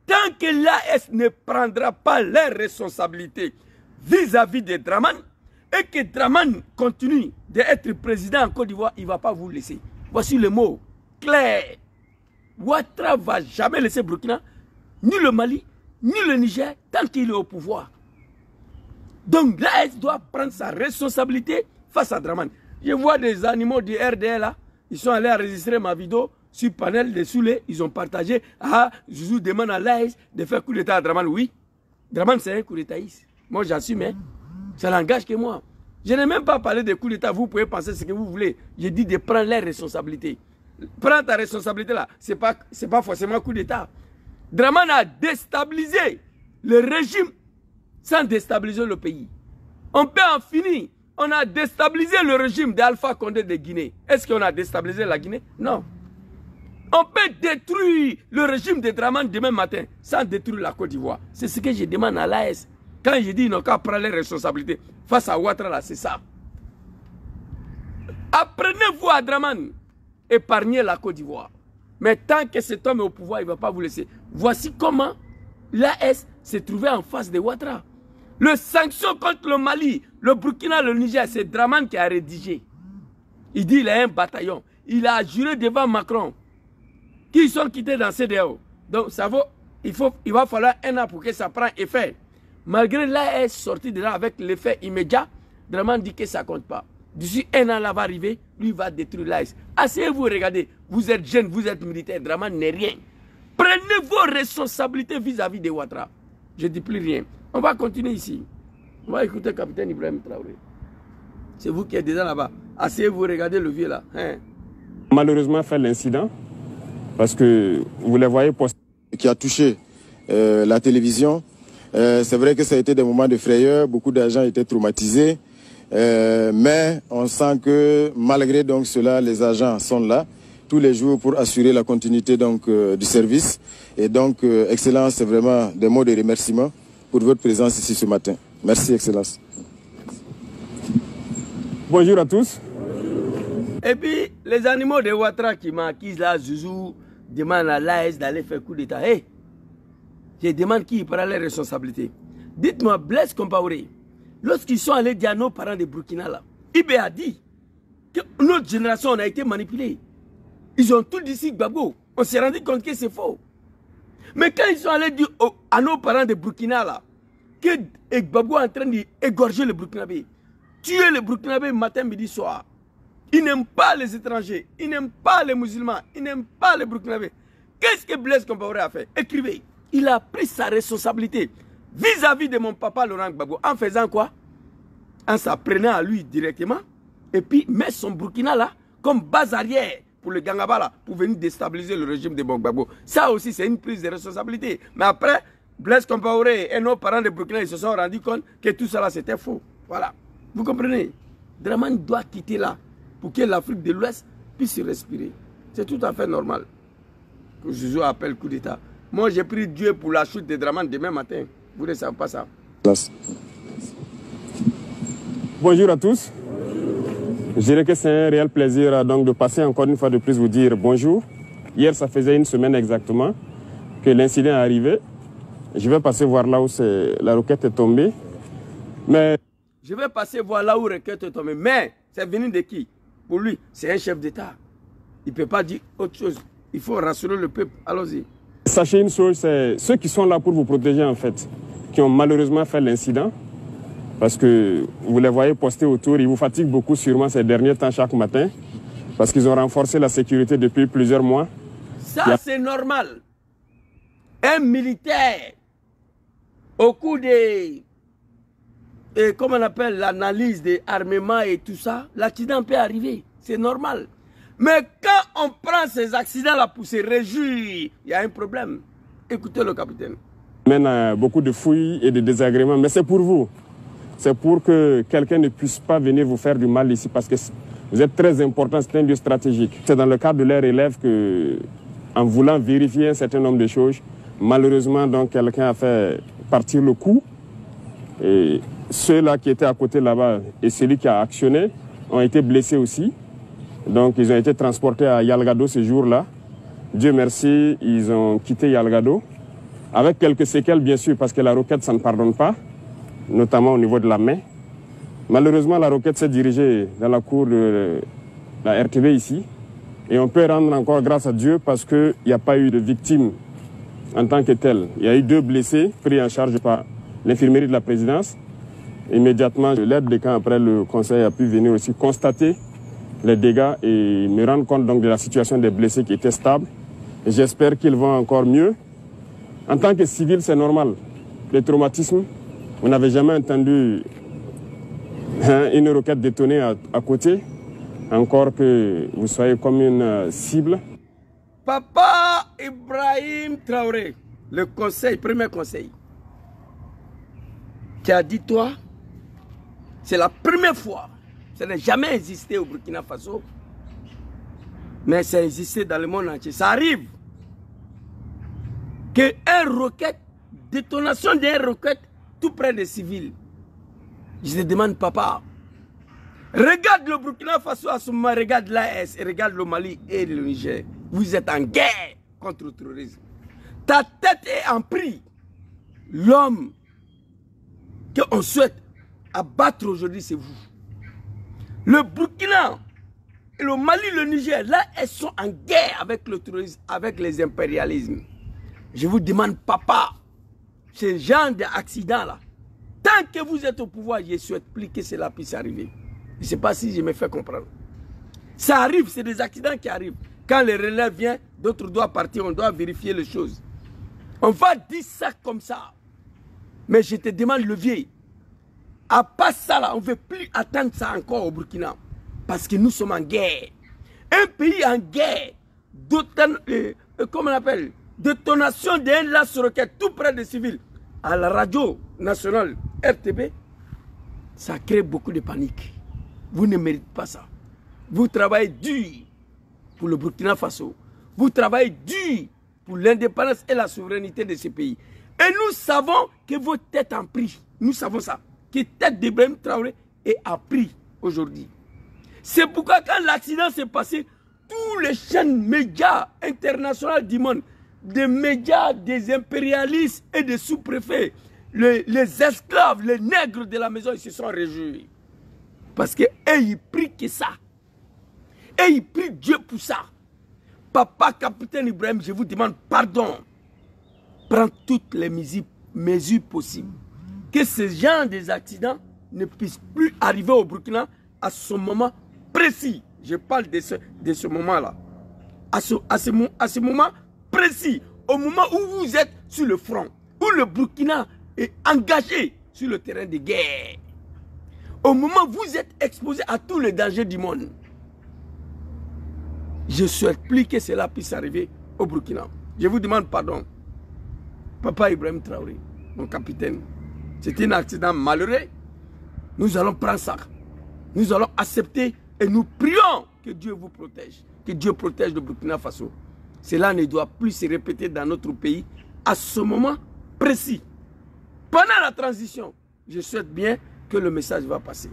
Speaker 1: Tant que l'AS ne prendra pas leurs responsabilités vis-à-vis de Dramane, et que Dramane continue d'être président en Côte d'Ivoire, il ne va pas vous laisser. Voici le mot clair. Ouattara ne va jamais laisser Burkina, ni le Mali, ni le Niger, tant qu'il est au pouvoir. Donc l'AS doit prendre sa responsabilité face à Dramane. Je vois des animaux du RDL là, ils sont allés enregistrer ma vidéo sur le panel de Soulé, ils ont partagé. Ah, Zouzou demande à l'AS de faire coup d'état à Dramane. Oui, Dramane c'est un coup d'étatiste. Moi j'assume, hein. Ça n'engage que moi. Je n'ai même pas parlé de coup d'état, vous pouvez penser ce que vous voulez. J'ai dit de prendre les responsabilités. Prends ta responsabilité là, ce n'est pas forcément coup d'état. Dramane a déstabilisé le régime sans déstabiliser le pays. On peut en finir. On a déstabilisé le régime d'Alpha Condé de Guinée. Est-ce qu'on a déstabilisé la Guinée? Non. On peut détruire le régime de Dramane demain matin sans détruire la Côte d'Ivoire. C'est ce que je demande à l'AS. Quand je dis qu'ils n'ont qu'à prendre les responsabilités face à Ouattara, c'est ça. Apprenez-vous à Dramane, épargnez la Côte d'Ivoire. Mais tant que cet homme est au pouvoir, il ne va pas vous laisser. Voici comment l'AS s'est trouvé en face de Ouattara. Le sanction contre le Mali, le Burkina, le Niger, c'est Dramane qui a rédigé. Il dit qu'il a un bataillon. Il a juré devant Macron qu'ils sont quittés dans CEDEAO. Donc ça vaut, il va falloir 1 an pour que ça prenne effet. Malgré l'AS sorti de là avec l'effet immédiat, Dramane dit que ça ne compte pas. D'ici 1 an, là va arriver, lui va détruire l'AS. Asseyez-vous, regardez, vous êtes jeune, vous êtes militaire, Dramane n'est rien. Prenez vos responsabilités vis-à-vis de Ouattara. Je ne dis plus rien. On va continuer ici. On va écouter le capitaine Ibrahim Traoré. C'est vous qui êtes déjà là-bas. Asseyez-vous, regardez le vieux là. Hein?
Speaker 3: Malheureusement, fait l'incident, parce que vous les voyez poster.
Speaker 5: Qui a touché la télévision. C'est vrai que ça a été des moments de frayeur, beaucoup d'agents étaient traumatisés, mais on sent que malgré donc cela, les agents sont là tous les jours pour assurer la continuité donc du service. Et donc, Excellence, c'est vraiment des mots de remerciement pour votre présence ici ce matin. Merci, Excellence.
Speaker 3: Bonjour à tous.
Speaker 1: Et puis, les animaux de Ouattara qui m'acquisent là, Zouzou, demandent à l'AS d'aller faire coup d'état. Hey, je demande qui prend les responsabilités. Dites-moi, Blaise Compaoré, lorsqu'ils sont allés dire à nos parents de Burkina là, Ibé a dit que notre génération on a été manipulée. Ils ont tout dit ici, Gbagbo. On s'est rendu compte que c'est faux. Mais quand ils sont allés dire à nos parents de Burkina là, que Gbagbo est en train d'égorger le Burkinabé, tuer le Burkinabé matin, midi, soir. Ils n'aiment pas les étrangers, ils n'aiment pas les musulmans, ils n'aiment pas les Burkinabés. Qu'est-ce que Blaise Compaoré a fait? Écrivez. Il a pris sa responsabilité vis-à-vis de mon papa Laurent Gbagbo. En faisant quoi? En s'apprenant à lui directement. Et puis met son Burkina là comme base arrière pour le Gangaba là, pour venir déstabiliser le régime de Gbagbo. Ça aussi c'est une prise de responsabilité. Mais après, Blaise Compaoré et nos parents de Burkina, ils se sont rendus compte que tout ça là c'était faux. Voilà. Vous comprenez? Dramane doit quitter là pour que l'Afrique de l'Ouest puisse respirer. C'est tout à fait normal que Zouzou appelle coup d'état. Moi, j'ai pris Dieu pour la chute de Dramane demain matin. Vous ne savez pas ça.
Speaker 3: Bonjour à tous. Je dirais que c'est un réel plaisir donc, de passer encore une fois de plus vous dire bonjour. Hier, ça faisait 1 semaine exactement que l'incident est arrivé. Je vais passer voir là où la roquette est tombée. Mais...
Speaker 1: Je vais passer voir là où la roquette est tombée. Mais c'est venu de qui? Pour lui, c'est un chef d'État. Il ne peut pas dire autre chose. Il faut rassurer le peuple. Allons-y.
Speaker 3: Sachez une chose, c'est ceux qui sont là pour vous protéger en fait, qui ont malheureusement fait l'incident, parce que vous les voyez poster autour, ils vous fatiguent beaucoup sûrement ces derniers temps chaque matin, parce qu'ils ont renforcé la sécurité depuis plusieurs mois.
Speaker 1: Ça c'est normal. Un militaire, au cours des, comment on appelle l'analyse des armements et tout ça, l'accident peut arriver, c'est normal. Mais quand on prend ces accidents-là pour se réjouir, il y a un problème. Écoutez le capitaine.
Speaker 3: mène beaucoup de fouilles et de désagréments, mais c'est pour vous. C'est pour que quelqu'un ne puisse pas venir vous faire du mal ici, parce que vous êtes très important, c'est un lieu stratégique. C'est dans le cadre de leurs élèves que, en voulant vérifier un certain nombre de choses, malheureusement, donc, quelqu'un a fait partir le coup. Et ceux-là qui étaient à côté là-bas et celui qui a actionné ont été blessés aussi. Donc, ils ont été transportés à Yalgado ce jour-là. Dieu merci, ils ont quitté Yalgado. Avec quelques séquelles, bien sûr, parce que la roquette, ça ne pardonne pas, notamment au niveau de la main. Malheureusement, la roquette s'est dirigée dans la cour de la RTV ici. Et on peut rendre encore grâce à Dieu parce qu'il n'y a pas eu de victimes en tant que telles. Il y a eu 2 blessés pris en charge par l'infirmerie de la présidence. Immédiatement, l'aide de camp, après le conseil a pu venir aussi constater les dégâts et me rendre compte donc de la situation des blessés qui était stable. J'espère qu'ils vont encore mieux. En tant que civil, c'est normal. Le traumatisme, vous n'avez jamais entendu une roquette détonner à côté, encore que vous soyez comme une cible.
Speaker 1: Papa Ibrahim Traoré, le conseil, premier conseil, qui a dit toi, c'est la première fois, ça n'a jamais existé au Burkina Faso, mais ça existé dans le monde entier. Ça arrive qu'un roquette, détonation d'un roquette tout près des civils. Je te demande, papa, regarde le Burkina Faso à ce moment, regarde l'AS, et regarde le Mali et le Niger. Vous êtes en guerre contre le terrorisme. Ta tête est en prix. L'homme qu'on souhaite abattre aujourd'hui, c'est vous. Le Burkina, et le Mali, le Niger, là, elles sont en guerre avec le terrorisme, avec les impérialismes. Je vous demande, papa, ce genre d'accident-là, tant que vous êtes au pouvoir, je souhaite plus que cela puisse arriver. Je ne sais pas si je me fais comprendre. Ça arrive, c'est des accidents qui arrivent. Quand le relève vient, d'autres doivent partir, on doit vérifier les choses. On va dire ça comme ça. Mais je te demande, le vieil, à part ça, là, on ne veut plus attendre ça encore au Burkina. Parce que nous sommes en guerre. Un pays en guerre, comment on appelle, détonation d'un lance-roquette tout près des civils, à la radio nationale RTB, ça crée beaucoup de panique. Vous ne méritez pas ça. Vous travaillez dur pour le Burkina Faso. Vous travaillez dur pour l'indépendance et la souveraineté de ce pays. Et nous savons que votre tête en prix. Nous savons ça. Que la tête d'Ibrahim Traoré est en prix aujourd'hui. C'est pourquoi quand l'accident s'est passé, tous les chaînes médias internationaux du monde, des médias, des impérialistes et des sous-préfets, les esclaves, les nègres de la maison, ils se sont réjouis. Parce qu'ils prient que ça. Et ils prient Dieu pour ça. Papa, capitaine Ibrahim, je vous demande pardon. Prends toutes les mesures possibles. Que ce genre d'accidents ne puisse plus arriver au Burkina à ce moment précis. Je parle de ce moment-là. À ce moment précis, au moment où vous êtes sur le front, où le Burkina est engagé sur le terrain de guerre. Au moment où vous êtes exposé à tous les dangers du monde. Je ne souhaite plus que cela puisse arriver au Burkina. Je vous demande pardon. Papa Ibrahim Traoré, mon capitaine, c'est un accident malheureux. Nous allons prendre ça. Nous allons accepter et nous prions que Dieu vous protège. Que Dieu protège le Burkina Faso. Cela ne doit plus se répéter dans notre pays à ce moment précis. Pendant la transition, je souhaite bien que le message va passer.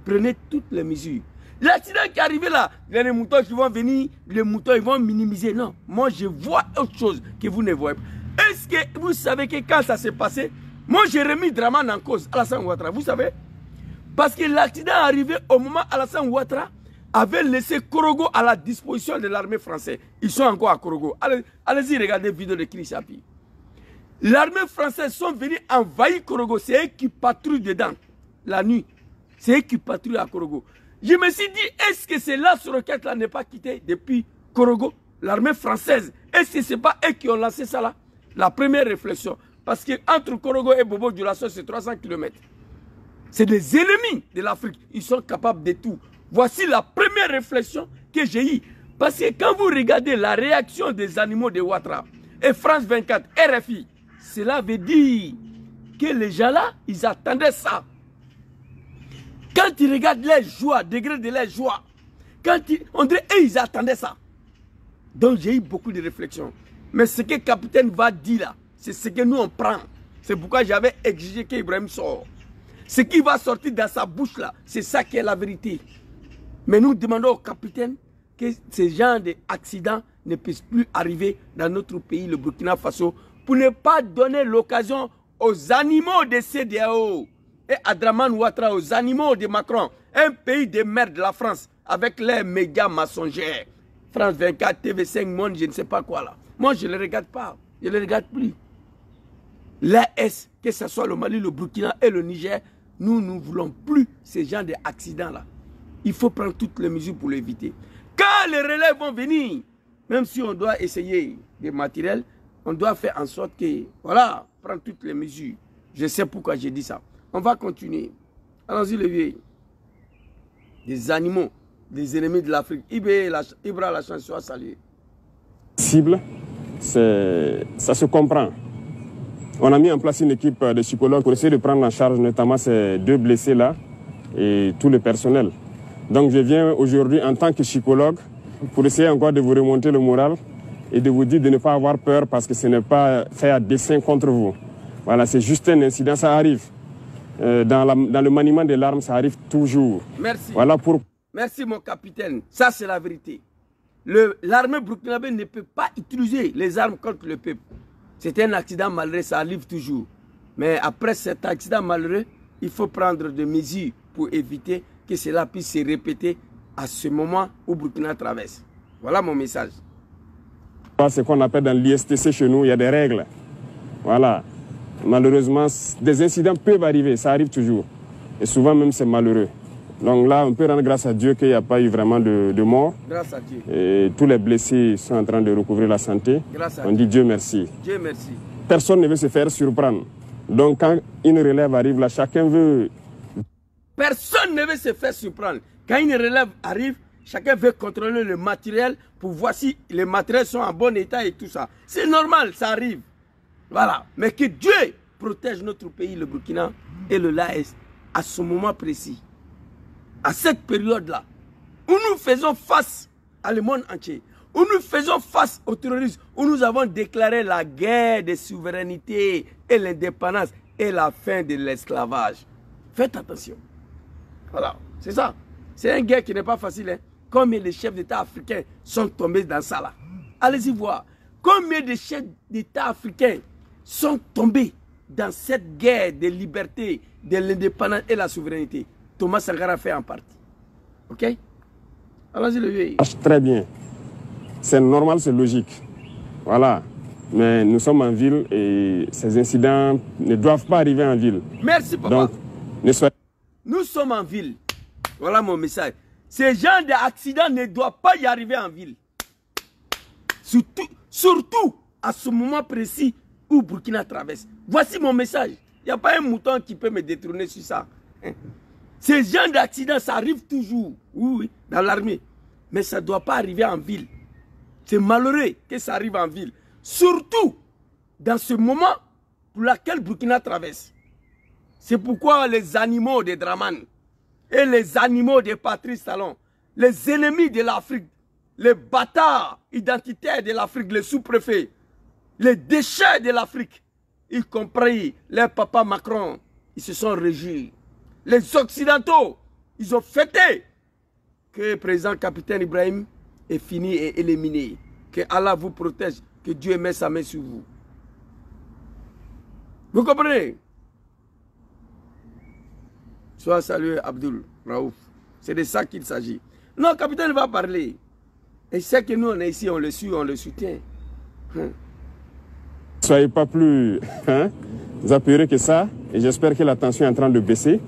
Speaker 1: Prenez toutes les mesures. L'accident qui est arrivé là, il y a les moutons qui vont venir, les moutons ils vont minimiser. Non, moi je vois autre chose que vous ne voyez pas. Est-ce que vous savez que quand ça s'est passé, moi j'ai remis Draman en cause, Alassane Ouattara, vous savez? Parce que l'accident est arrivé au moment où Alassane Ouattara avait laissé Korogo à la disposition de l'armée française. Ils sont encore à Korogo. Allez-y, regardez la vidéo de Chris Chapi. L'armée française sont venus envahir Korogo. C'est eux qui patrouillent dedans, la nuit. C'est eux qui patrouillent à Korogo. Je me suis dit, est-ce que c'est là, ce roquette-là n'est pas quitté depuis Korogo, l'armée française? Est-ce que ce n'est pas eux qui ont lancé ça là? La première réflexion. Parce que entre Korogo et Bobo Dioulasso, c'est 300 km. C'est des ennemis de l'Afrique. Ils sont capables de tout. Voici la première réflexion que j'ai eue. Parce que quand vous regardez la réaction des animaux de Ouattara et France 24, RFI, cela veut dire que les gens-là, ils attendaient ça. Quand ils regardent les joies, degré de leur joie, on dirait ils attendaient ça. Donc j'ai eu beaucoup de réflexions. Mais ce que le capitaine va dire là, c'est ce que nous on prend. C'est pourquoi j'avais exigé qu'Ibrahim sorte. Ce qui va sortir dans sa bouche là, c'est ça qui est la vérité. Mais nous demandons au capitaine que ce genre d'accidents ne puissent plus arriver dans notre pays, le Burkina Faso, pour ne pas donner l'occasion aux animaux de CEDEAO et à Draman Ouattara, aux animaux de Macron, un pays de merde, la France, avec les médias mensongers. France 24, TV5, Monde, je ne sais pas quoi là. Moi, je ne les regarde pas. Je ne les regarde plus. L'AS, que ce soit le Mali, le Burkina et le Niger, nous ne voulons plus ces genres d'accidents-là. Il faut prendre toutes les mesures pour l'éviter. Quand les relais vont venir, même si on doit essayer des matériels, on doit faire en sorte que, voilà, prendre toutes les mesures. Je sais pourquoi j'ai dit ça. On va continuer. Allons-y, les vieux. Des animaux, des ennemis de l'Afrique. Ibra la chance soit salué.
Speaker 3: Cible, ça se comprend. On a mis en place une équipe de psychologues pour essayer de prendre en charge notamment ces 2 blessés-là et tout le personnel. Donc je viens aujourd'hui en tant que psychologue pour essayer encore de vous remonter le moral et de vous dire de ne pas avoir peur parce que ce n'est pas fait à dessein contre vous. Voilà, c'est juste un incident, ça arrive. Dans le maniement des larmes, ça arrive toujours.
Speaker 1: Merci.
Speaker 3: Voilà
Speaker 1: Merci mon capitaine, ça c'est la vérité. L'armée burkinabé ne peut pas utiliser les armes contre le peuple. C'est un accident malheureux, ça arrive toujours. Mais après cet accident malheureux, il faut prendre des mesures pour éviter que cela puisse se répéter à ce moment où Burkina traverse. Voilà mon message.
Speaker 3: Ce qu'on appelle dans l'ISTC chez nous, il y a des règles. Voilà. Malheureusement, des incidents peuvent arriver, ça arrive toujours. Et souvent même c'est malheureux. Donc là, on peut rendre grâce à Dieu qu'il n'y a pas eu vraiment de mort.
Speaker 1: Grâce à Dieu.
Speaker 3: Et tous les blessés sont en train de recouvrir la santé.
Speaker 1: Grâce à
Speaker 3: on dit Dieu merci.
Speaker 1: Dieu merci.
Speaker 3: Personne ne veut se faire surprendre. Donc quand une relève arrive là, chacun veut...
Speaker 1: Personne ne veut se faire surprendre. Quand une relève arrive, chacun veut contrôler le matériel pour voir si les matériels sont en bon état et tout ça. C'est normal, ça arrive. Voilà. Mais que Dieu protège notre pays, le Burkina et le Laes, à ce moment précis. À cette période-là, où nous faisons face à le monde entier, où nous faisons face au terrorisme, où nous avons déclaré la guerre des souverainetés et l'indépendance et la fin de l'esclavage. Faites attention. Voilà, c'est ça. C'est une guerre qui n'est pas facile. Hein. Combien de chefs d'État africains sont tombés dans ça là? Allez-y voir. Combien de chefs d'État africains sont tombés dans cette guerre de liberté, de l'indépendance et la souveraineté? Thomas Sankara fait en partie. Ok? Allons-y, le vieux.
Speaker 3: Très bien. C'est normal, c'est logique. Voilà. Mais nous sommes en ville et ces incidents ne doivent pas arriver en ville.
Speaker 1: Merci, papa.
Speaker 3: Donc, ne soyez...
Speaker 1: Nous sommes en ville. Voilà mon message. Ces genres d'accidents ne doivent pas y arriver en ville. Surtout à ce moment précis où Burkina traverse. Voici mon message. Il n'y a pas un mouton qui peut me détourner sur ça. Ces genres d'accidents, ça arrive toujours, oui, dans l'armée. Mais ça ne doit pas arriver en ville. C'est malheureux que ça arrive en ville. Surtout dans ce moment pour lequel Burkina traverse. C'est pourquoi les animaux de Draman et les animaux de Patrice Talon, les ennemis de l'Afrique, les bâtards identitaires de l'Afrique, les sous-préfets, les déchets de l'Afrique, y compris les papas Macron, ils se sont réjouis. Les Occidentaux, ils ont fêté que le président capitaine Ibrahim est fini et éliminé. Que Allah vous protège, que Dieu met sa main sur vous. Vous comprenez? Sois salué, Abdul Raouf. C'est de ça qu'il s'agit. Non, le capitaine va parler. Et c'est que nous, on est ici, on le suit, on le soutient.
Speaker 3: Soyez pas plus apeurés que ça. Et j'espère que la tension est en train de baisser.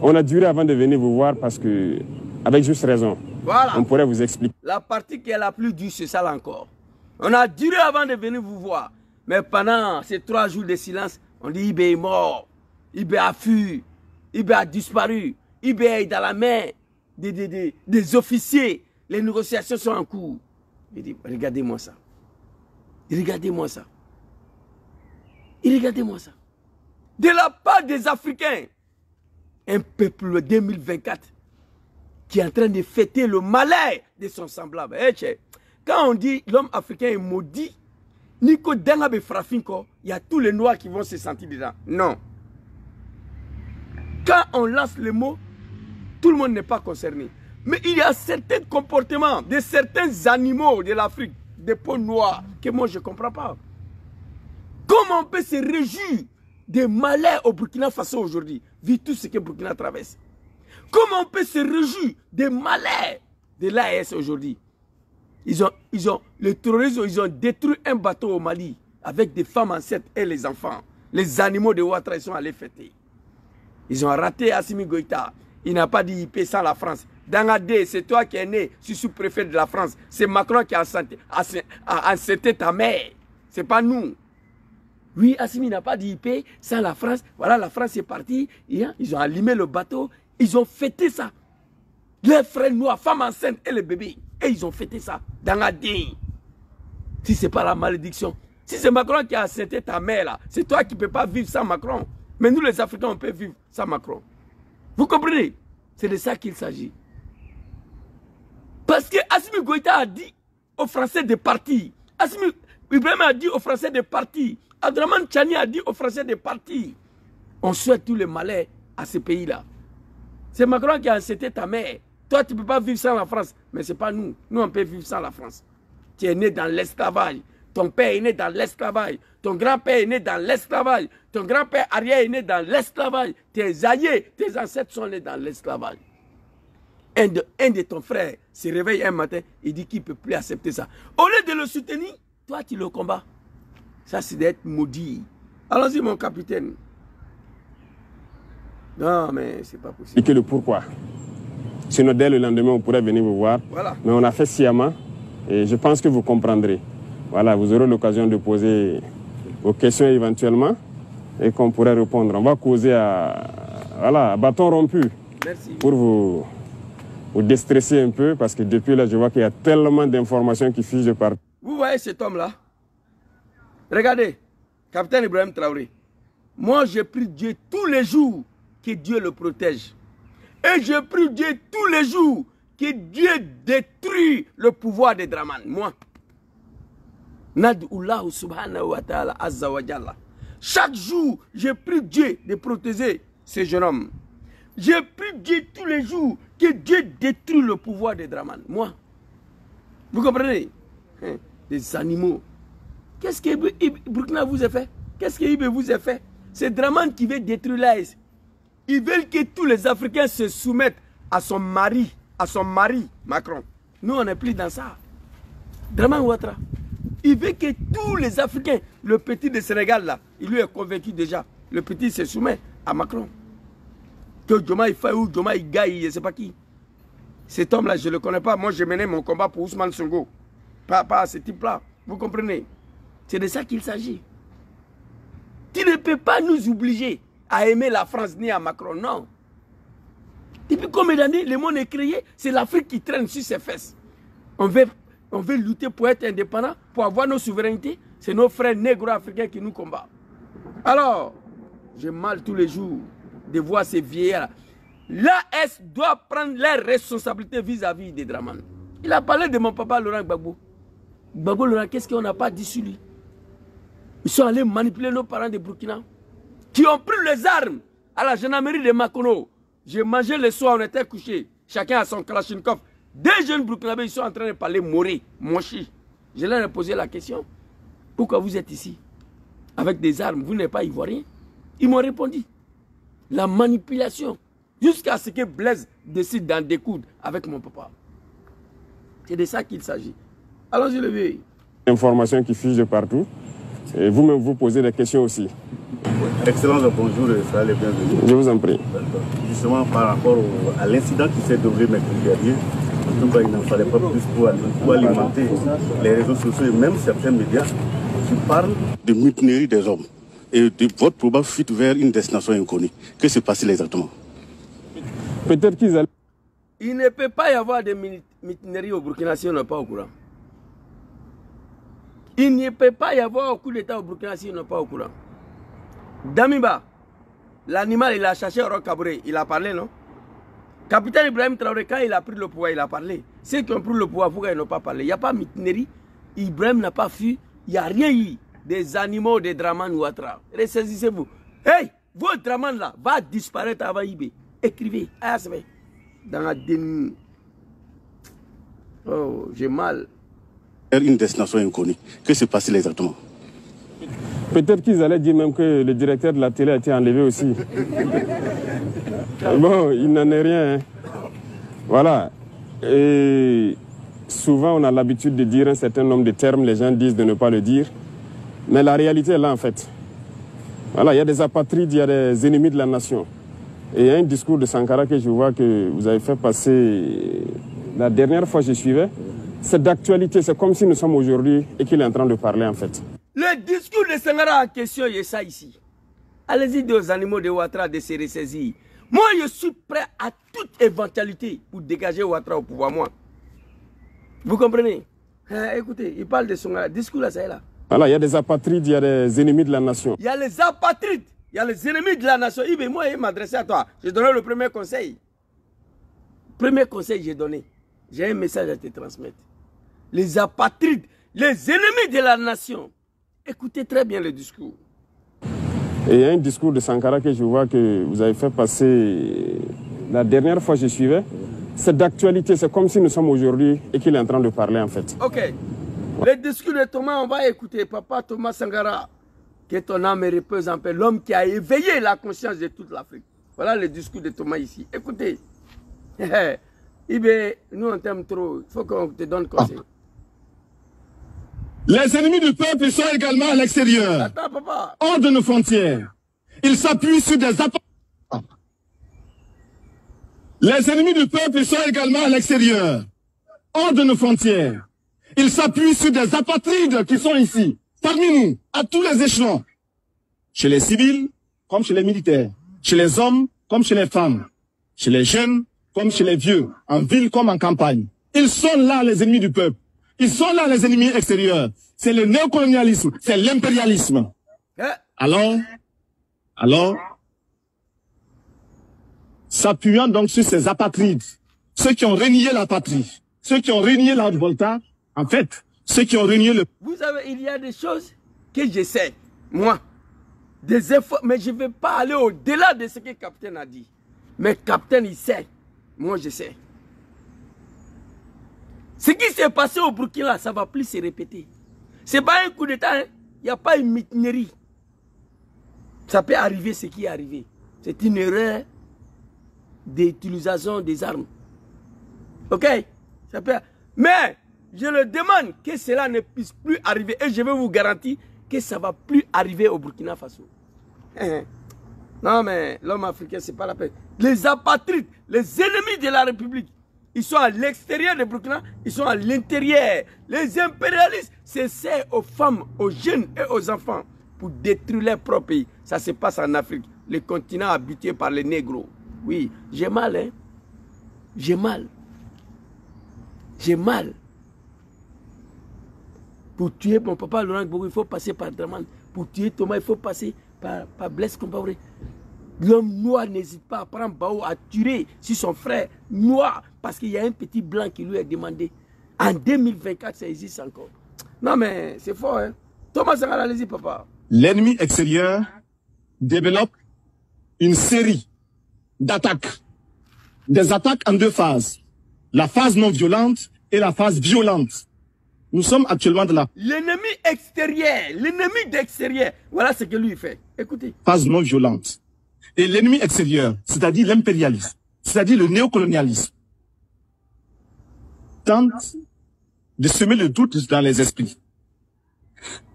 Speaker 3: On a duré avant de venir vous voir parce que, avec juste raison,
Speaker 1: voilà.
Speaker 3: On pourrait vous expliquer.
Speaker 1: La partie qui est la plus dure, c'est ça là encore. On a duré avant de venir vous voir. Mais pendant ces 3 jours de silence, on dit Ibé est mort, Ibé a fui, Ibé a disparu, Ibé est dans la main des officiers. Les négociations sont en cours. Il dit, regardez-moi ça. Regardez-moi ça. Et regardez-moi ça. De la part des Africains, un peuple 2024 qui est en train de fêter le malheur de son semblable. Quand on dit l'homme africain est maudit, Nico Dangabe Frafinko, il y a tous les noirs qui vont se sentir dedans. Non. Quand on lance le mot, tout le monde n'est pas concerné. Mais il y a certains comportements de certains animaux de l'Afrique, des peaux noires, que moi je ne comprends pas. Comment on peut se réjouir des malheurs au Burkina Faso aujourd'hui, vu tout ce que Burkina traverse? Comment on peut se réjouir des malheurs de l'AES aujourd'hui? Les terroristes, ils ont détruit un bateau au Mali avec des femmes enceintes et les enfants. Les animaux de Ouattara, ils sont allés fêter. Ils ont raté Assimi Goïta. Il n'a pas dit IP sans la France. Dangadé, c'est toi qui es né, sous-préfet de la France. C'est Macron qui a enceinté ta mère. C'est pas nous. Oui, Assimi n'a pas dit IP sans la France. Voilà, la France est partie. Ils ont allumé le bateau. Ils ont fêté ça. Les frères noirs, femmes enceintes et les bébés. Et ils ont fêté ça. Dangadé. Si ce n'est pas la malédiction. Si c'est Macron qui a enceinté ta mère là, c'est toi qui ne peux pas vivre sans Macron. Mais nous les Africains, on peut vivre sans Macron. Vous comprenez? C'est de ça qu'il s'agit. Parce que Assimi Goïta a dit aux Français de partir. Assimi Ibrahim a dit aux Français de partir. Abdraman Tchani a dit aux Français de partir. On souhaite tous les malheurs à ce pays-là. C'est Macron qui a enceinté ta mère. Toi, tu ne peux pas vivre sans la France. Mais ce n'est pas nous. Nous, on peut vivre sans la France. Tu es né dans l'esclavage. Ton père est né dans l'esclavage. Ton grand-père est né dans l'esclavage. Ton grand-père arrière est né dans l'esclavage. Tes aïeux, tes ancêtres sont nés dans l'esclavage. Un de ton frère se réveille un matin et dit qu'il ne peut plus accepter ça. Au lieu de le soutenir, toi, tu le combats. Ça, c'est d'être maudit. Allons-y, mon capitaine. Non, mais c'est pas possible.
Speaker 3: Et que le pourquoi. Sinon, dès le lendemain, on pourrait venir vous voir.
Speaker 1: Voilà.
Speaker 3: Mais on a fait sciemment et je pense que vous comprendrez. Voilà, vous aurez l'occasion de poser vos questions éventuellement et qu'on pourrait répondre. On va causer à bâton rompu.
Speaker 1: Merci.
Speaker 3: Pour vous déstresser un peu parce que depuis là, je vois qu'il y a tellement d'informations qui fusent de partout.
Speaker 1: Vous voyez cet homme-là? Regardez, capitaine Ibrahim Traoré. Moi, je prie Dieu tous les jours que Dieu le protège. Et je prie Dieu tous les jours que Dieu détruit le pouvoir de Draman. Moi. Nad'Ullahu subhanahu wa ta'ala azza wa jalla. Chaque jour, je prie Dieu de protéger ce jeune homme. Je prie Dieu tous les jours que Dieu détruit le pouvoir de Draman. Moi. Vous comprenez? Des animaux. Qu'est-ce que Burkina vous a fait? Qu'est-ce que Ibe vous a fait? C'est Draman qui veut détruire l'AES. Ils veulent que tous les Africains se soumettent à son mari, Macron. Nous, on n'est plus dans ça. Draman Ouattara. Il veut que tous les Africains, le petit de Sénégal là, il lui est convaincu déjà. Le petit se soumet à Macron. Que Diomaye Faye ou Diomaye Gaye, je ne sais pas qui. Cet homme là, je ne le connais pas. Moi, j'ai mené mon combat pour Ousmane Sonko. Pas à ce type là. Vous comprenez? C'est de ça qu'il s'agit. Tu ne peux pas nous obliger à aimer la France ni à Macron, non. Depuis combien d'années le monde est créé? C'est l'Afrique qui traîne sur ses fesses. On veut lutter pour être indépendant, pour avoir nos souverainetés. C'est nos frères négro-africains qui nous combattent. Alors, j'ai mal tous les jours de voir ces vieillards. L'AS doit prendre leurs responsabilités vis-à-vis des Draman. Il a parlé de mon papa Laurent Gbagbo. Gbagbo Laurent, qu'est-ce qu'on n'a pas dit sur lui? Ils sont allés manipuler nos parents de Burkina, qui ont pris les armes à la gendarmerie de Makono. J'ai mangé le soir, on était couchés. Chacun a son Kalachnikov. Des jeunes Burkinabés, ils sont en train de parler Moré, Mochi. Je leur ai posé la question. Pourquoi vous êtes ici? Avec des armes, vous n'êtes pas ivoirien? Ils m'ont répondu. La manipulation. Jusqu'à ce que Blaise décide d'en découdre avec mon papa. C'est de ça qu'il s'agit. Allons-y, le vieux.
Speaker 3: Informations qui fusent de partout. Et vous-même, vous posez des questions aussi.
Speaker 6: Excellence, bonjour et soyez les bienvenus.
Speaker 3: Je vous en prie.
Speaker 6: Justement, par rapport à l'incident qui s'est déroulé mercredi dernier, en tout cas, il n'en fallait pas plus pour alimenter les réseaux sociaux et même certains médias qui parlent de mutinerie des hommes et de votre probable fuite vers une destination inconnue. Que se passe-t-il exactement?
Speaker 3: Peut-être qu'ils allaient...
Speaker 1: Il ne peut pas y avoir de mutinerie au Burkina si on n'est pas au courant. Il ne peut pas y avoir un coup d'État au Burkina si on n'est pas au courant. Damiba, l'animal, il a cherché Roch Kaboré, il a parlé, non? Capitaine Ibrahim Traoré, quand il a pris le pouvoir, il a parlé. Ceux qui ont pris le pouvoir, pourquoi ils n'ont pas parlé? Il n'y a pas mutinerie. Ibrahim n'a pas fui. Il n'y a rien eu. Des animaux de Draman Ouattara. Ressaisissez-vous. Hey, votre Draman là va disparaître avant IB. Écrivez. Dans la déni. Oh, j'ai mal.
Speaker 6: Une destination inconnue. Que s'est passé exactement?
Speaker 3: Peut-être qu'ils allaient dire même que le directeur de la télé a été enlevé aussi. Bon, il n'en est rien. Hein. Voilà. Et souvent, on a l'habitude de dire un certain nombre de termes, les gens disent de ne pas le dire. Mais la réalité est là, en fait. Voilà, il y a des apatrides, il y a des ennemis de la nation. Et il y a un discours de Sankara que je vois que vous avez fait passer la dernière fois que je suivais. C'est d'actualité, c'est comme si nous sommes aujourd'hui et qu'il est en train de parler, en fait.
Speaker 1: Le discours de Sankara en question, il y a ça ici. Allez-y aux animaux de Ouattara de se ressaisir. Moi, je suis prêt à toute éventualité pour dégager Ouattara au pouvoir, moi. Vous comprenez? Écoutez, il parle de son discours là, ça est là.
Speaker 3: Voilà, il y a des apatrides, il y a des ennemis de la nation.
Speaker 1: Il y a les apatrides, il y a les ennemis de la nation. Moi, il m'adressait à toi. J'ai donné le premier conseil. Premier conseil que j'ai donné. J'ai un message à te transmettre. Les apatrides, les ennemis de la nation. Écoutez très bien le discours.
Speaker 3: Et il y a un discours de Sankara que je vois que vous avez fait passer la dernière fois que je suivais. C'est d'actualité, c'est comme si nous sommes aujourd'hui et qu'il est en train de parler, en fait.
Speaker 1: Ok. Le discours de Thomas, on va écouter. Papa Thomas Sankara, que ton âme repose en paix. L'homme qui a éveillé la conscience de toute l'Afrique. Voilà le discours de Thomas ici. Écoutez. Ibé, nous on t'aime trop. Il faut qu'on te donne conseil.
Speaker 7: Les ennemis du peuple sont également à l'extérieur.
Speaker 1: Attends, papa.
Speaker 7: Hors de nos frontières. Ils s'appuient sur des apatrides. Les ennemis du peuple sont également à l'extérieur. Hors de nos frontières. Ils s'appuient sur des apatrides qui sont ici, parmi nous, à tous les échelons. Chez les civils, comme chez les militaires. Chez les hommes, comme chez les femmes. Chez les jeunes, comme chez les vieux. En ville comme en campagne. Ils sont là, les ennemis du peuple. Ils sont là, les ennemis extérieurs. C'est le néocolonialisme, c'est l'impérialisme. Alors, s'appuyant donc sur ces apatrides, ceux qui ont renié la patrie, ceux qui ont renié la Haute-Volta, en fait, ceux qui ont renié le...
Speaker 1: Vous savez, il y a des choses que j'essaie, moi, des efforts, mais je ne vais pas aller au-delà de ce que le capitaine a dit. Mais le capitaine, il sait. Moi, je sais. Ce qui s'est passé au Burkina, ça ne va plus se répéter. Ce n'est pas un coup d'État, hein. Il n'y a pas une mutinerie. Ça peut arriver ce qui est arrivé. C'est une erreur d'utilisation des armes. Ok? Ça peut... Mais je le demande que cela ne puisse plus arriver. Et je vais vous garantir que ça ne va plus arriver au Burkina Faso. Non mais l'homme africain, ce n'est pas la peine. Les apatrides, les ennemis de la République, ils sont à l'extérieur de Burkina, ils sont à l'intérieur. Les impérialistes, c'est aux femmes, aux jeunes et aux enfants pour détruire leur propre pays. Ça se passe en Afrique, le continent habité par les négros. Oui, j'ai mal, hein. J'ai mal. J'ai mal. Pour tuer mon papa Laurent Gbagbo, il faut passer par Draman. Pour tuer Thomas, il faut passer par Blaise Compaoré. L'homme noir n'hésite pas à prendre Bao, à tuer sur son frère noir, parce qu'il y a un petit blanc qui lui a demandé. En 2024, ça existe encore. Non mais c'est fort, hein. Thomas Sankara, allez-y, papa.
Speaker 7: L'ennemi extérieur développe une série d'attaques. Des attaques en deux phases. La phase non violente et la phase violente. Nous sommes actuellement dans la...
Speaker 1: L'ennemi extérieur, l'ennemi d'extérieur. Voilà ce que lui fait. Écoutez.
Speaker 7: Phase non violente. Et l'ennemi extérieur, c'est-à-dire l'impérialisme, c'est-à-dire le néocolonialisme, tente de semer le doute dans les esprits.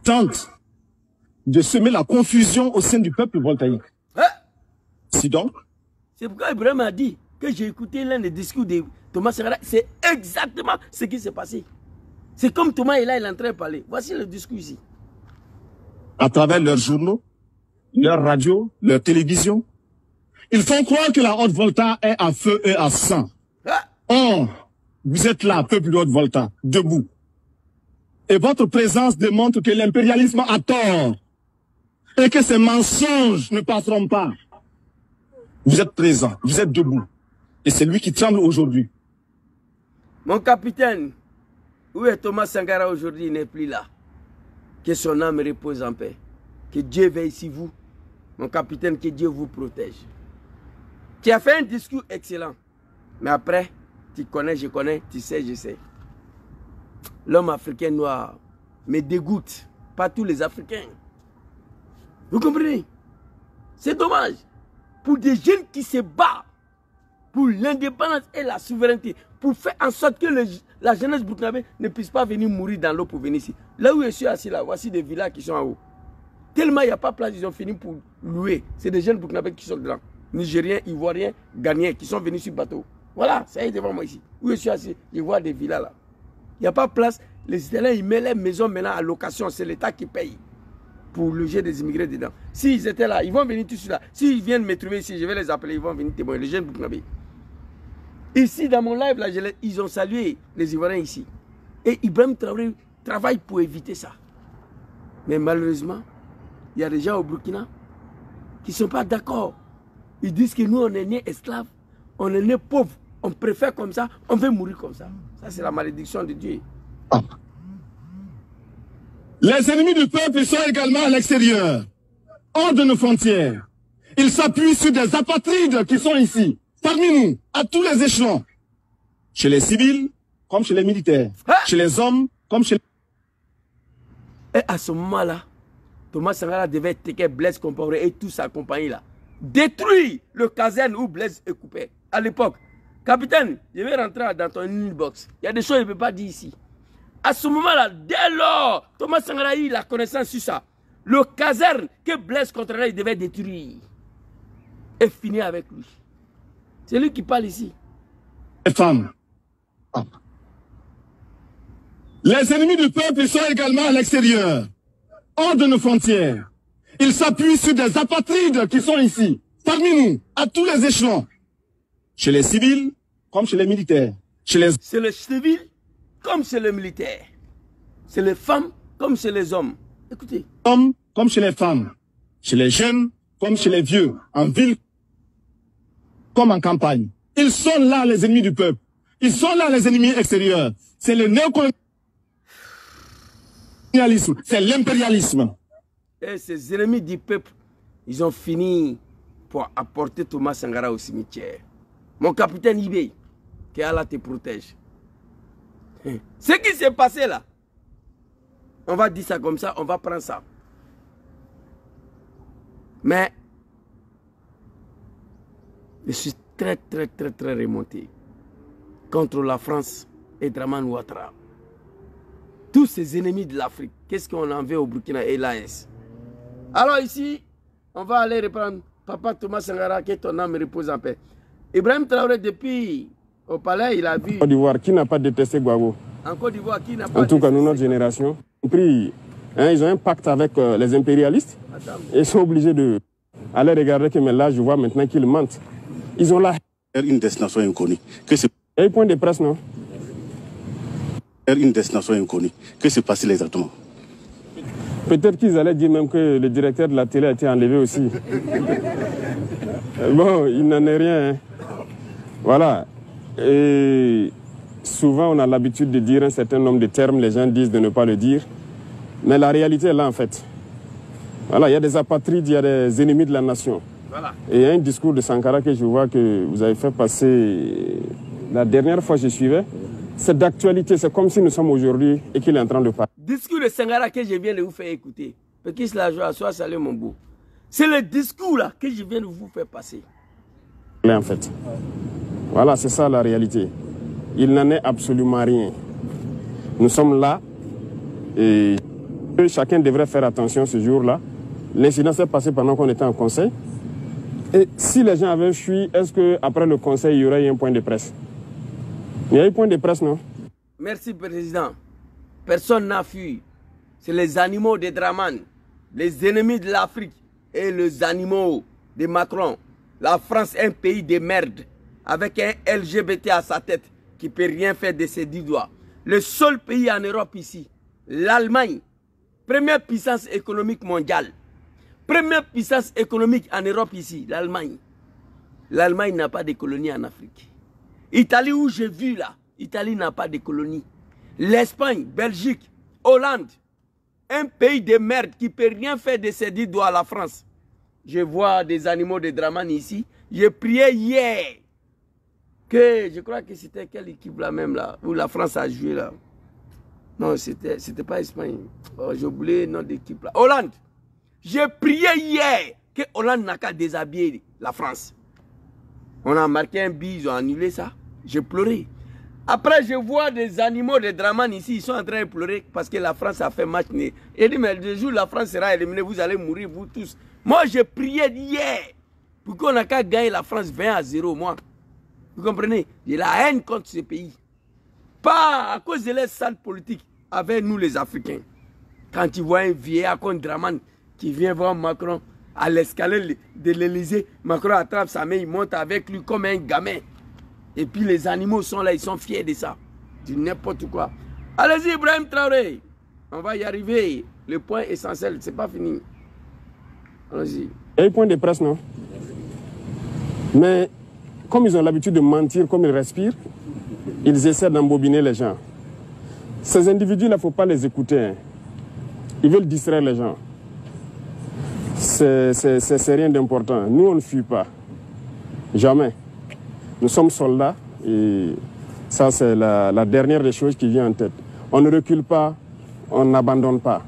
Speaker 7: Tente de semer la confusion au sein du peuple voltaïque. Si donc...
Speaker 1: C'est pourquoi Ibrahim a dit que j'ai écouté l'un des discours de Thomas Sankara. C'est exactement ce qui s'est passé. C'est comme Thomas est là, il est en train de parler. Voici le discours ici.
Speaker 7: À travers leurs journaux, leurs radios, leurs télévisions, ils font croire que la Haute-Volta est à feu et à sang. Or, vous êtes là, peuple de Haute-Volta, debout. Et votre présence démontre que l'impérialisme a tort. et que ces mensonges ne passeront pas. Vous êtes présent, vous êtes debout. Et c'est lui qui tremble aujourd'hui.
Speaker 1: Mon capitaine, où est Thomas Sankara aujourd'hui? Il n'est plus là. Que son âme repose en paix. Que Dieu veille sur vous. Mon capitaine, que Dieu vous protège. Tu as fait un discours excellent. Mais après, tu connais, je connais, tu sais, je sais. L'homme africain noir me dégoûte. Pas tous les Africains. Vous comprenez? C'est dommage. Pour des jeunes qui se battent pour l'indépendance et la souveraineté, pour faire en sorte que la jeunesse burkinabé ne puisse pas venir mourir dans l'eau pour venir ici. Là où je suis assis, là, voici des villas qui sont en haut. Tellement il n'y a pas de place, ils ont fini pour louer. C'est des jeunes burkinabés qui sont dedans. Nigériens, Ivoiriens, Ghanéens, qui sont venus sur le bateau. Voilà, ça y est devant moi ici. Où je suis assis, je vois des villas là. Il n'y a pas de place. Les Italiens, ils mettent les maisons maintenant à location. C'est l'État qui paye pour loger des immigrés dedans. S'ils étaient là, ils vont venir tous là. S'ils viennent me trouver ici, je vais les appeler, ils vont venir témoigner. Les jeunes burkinabés. Ici, dans mon live, là, ils ont salué les Ivoiriens ici. Et Ibrahim Traoré travaille pour éviter ça. Mais malheureusement, il y a des gens au Burkina qui ne sont pas d'accord. Ils disent que nous, on est nés esclaves, on est nés pauvres, on préfère comme ça, on veut mourir comme ça. Ça, c'est la malédiction de Dieu.
Speaker 7: Les ennemis du peuple sont également à l'extérieur, hors de nos frontières. Ils s'appuient sur des apatrides qui sont ici, parmi nous, à tous les échelons. Chez les civils, comme chez les militaires. Chez les hommes, comme chez les...
Speaker 1: Et à ce moment-là, Thomas Sankara devait take Blaise Compaoré et toute sa compagnie là. Détruire le caserne où Blaise est coupé. À l'époque, capitaine, je vais rentrer dans ton inbox. Il y a des choses que je ne peux pas dire ici. À ce moment-là, dès lors, Thomas Sankara a eu la connaissance sur ça. Le caserne que Blaise Compaoré devait détruire et finir avec lui. C'est lui qui parle ici.
Speaker 7: Les femmes. Les ennemis du peuple sont également à l'extérieur, hors de nos frontières. Ils s'appuient sur des apatrides qui sont ici, parmi nous, à tous les échelons. Chez les civils, comme chez les militaires.
Speaker 1: C'est les civils, comme chez les militaires. C'est les femmes, comme chez les hommes. Écoutez.
Speaker 7: Hommes, comme chez les femmes. Chez les jeunes, comme chez les vieux. En ville, comme en campagne. Ils sont là, les ennemis du peuple. Ils sont là, les ennemis extérieurs. C'est le néocolonialisme. C'est l'impérialisme.
Speaker 1: Et ces ennemis du peuple, ils ont fini pour apporter Thomas Sankara au cimetière. Mon capitaine Ibé, que Allah te protège. Ce qui s'est passé là, on va dire ça comme ça, on va prendre ça. Mais, je suis très remonté contre la France et Draman Ouattara. Tous ces ennemis de l'Afrique, qu'est-ce qu'on en veut au Burkina et l'AS? Alors ici, on va aller reprendre Papa Thomas Sankara, que ton âme repose en paix. Ibrahim Traoré, depuis au palais, il a vu...
Speaker 3: Côte d'Ivoire, qui n'a pas détesté Gbagbo?
Speaker 1: En Côte d'Ivoire, qui n'a pas détesté?
Speaker 3: En tout cas, nous, notre génération, ils ont un pacte avec les impérialistes. Et ils sont obligés de aller regarder que, mais là, je vois maintenant qu'ils mentent. Ils ont là...
Speaker 6: Une destination inconnue.
Speaker 3: Il y a un point de presse, non?
Speaker 6: Une destination inconnue. Que se passe-t-il exactement?
Speaker 3: Peut-être qu'ils allaient dire même que le directeur de la télé a été enlevé aussi. Bon, il n'en est rien. Hein. Voilà. Et souvent, on a l'habitude de dire un certain nombre de termes, les gens disent de ne pas le dire. Mais la réalité est là, en fait. Voilà, il y a des apatrides, il y a des ennemis de la nation. Voilà. Et il y a un discours de Sankara que je vois que vous avez fait passer la dernière fois que je suivais. C'est d'actualité, c'est comme si nous sommes aujourd'hui et qu'il est en train de parler.
Speaker 1: Discours de Sankara que je viens de vous faire écouter. Petit la joie, soit salut mon beau. C'est le discours là que je viens de vous faire passer.
Speaker 3: En fait. Voilà, c'est ça la réalité. Il n'en est absolument rien. Nous sommes là et chacun devrait faire attention ce jour-là. L'incident s'est passé pendant qu'on était en conseil. Et si les gens avaient fui, est-ce qu'après le conseil, il y aurait eu un point de presse? Il y a eu un point de presse, non?
Speaker 1: Merci, Président. Personne n'a fui. C'est les animaux de Draman, les ennemis de l'Afrique et les animaux de Macron. La France est un pays de merde, avec un LGBT à sa tête qui ne peut rien faire de ses 10 doigts. Le seul pays en Europe ici, l'Allemagne, première puissance économique mondiale, Première puissance économique en Europe ici, l'Allemagne. L'Allemagne n'a pas de colonies en Afrique. Italie où j'ai vu là, Italie n'a pas de colonies. L'Espagne, Belgique, Hollande, un pays de merde qui ne peut rien faire de ses 10 doigts à la France. Je vois des animaux de Dramane ici. J'ai prié hier que, je crois que c'était quelle équipe là même là, où la France a joué là. Non, c'était pas Espagne. Oh, j'ai oublié le nom d'équipe là. Hollande. J'ai prié hier que Hollande n'a qu'à déshabiller la France. On a marqué un but, ils ont annulé ça. J'ai pleuré. Après, je vois des animaux de Dramane ici, ils sont en train de pleurer parce que la France a fait match nul. Il dit, mais le jour où la France sera éliminée, vous allez mourir, vous tous. Moi, j'ai prié hier pour qu'on n'a qu'à gagner la France 20-0, moi. Vous comprenez? J'ai la haine contre ce pays. Pas à cause de les sales politiques avec nous les Africains. Quand tu vois un vieillard comme Dramane qui vient voir Macron à l'escalier de l'Élysée, Macron attrape sa main, il monte avec lui comme un gamin. Et puis les animaux sont là, ils sont fiers de ça. Du n'importe quoi. Allez-y, Ibrahim Traoré. On va y arriver. Le point essentiel, c'est pas fini. Allez-y.
Speaker 3: Il y a un point de presse, non? Mais comme ils ont l'habitude de mentir, comme ils respirent, ils essaient d'embobiner les gens. Ces individus-là, il ne faut pas les écouter. Hein. Ils veulent distraire les gens. C'est rien d'important. Nous, on ne fuit pas. Jamais. Nous sommes soldats et ça, c'est la dernière des choses qui vient en tête. On ne recule pas, on n'abandonne pas.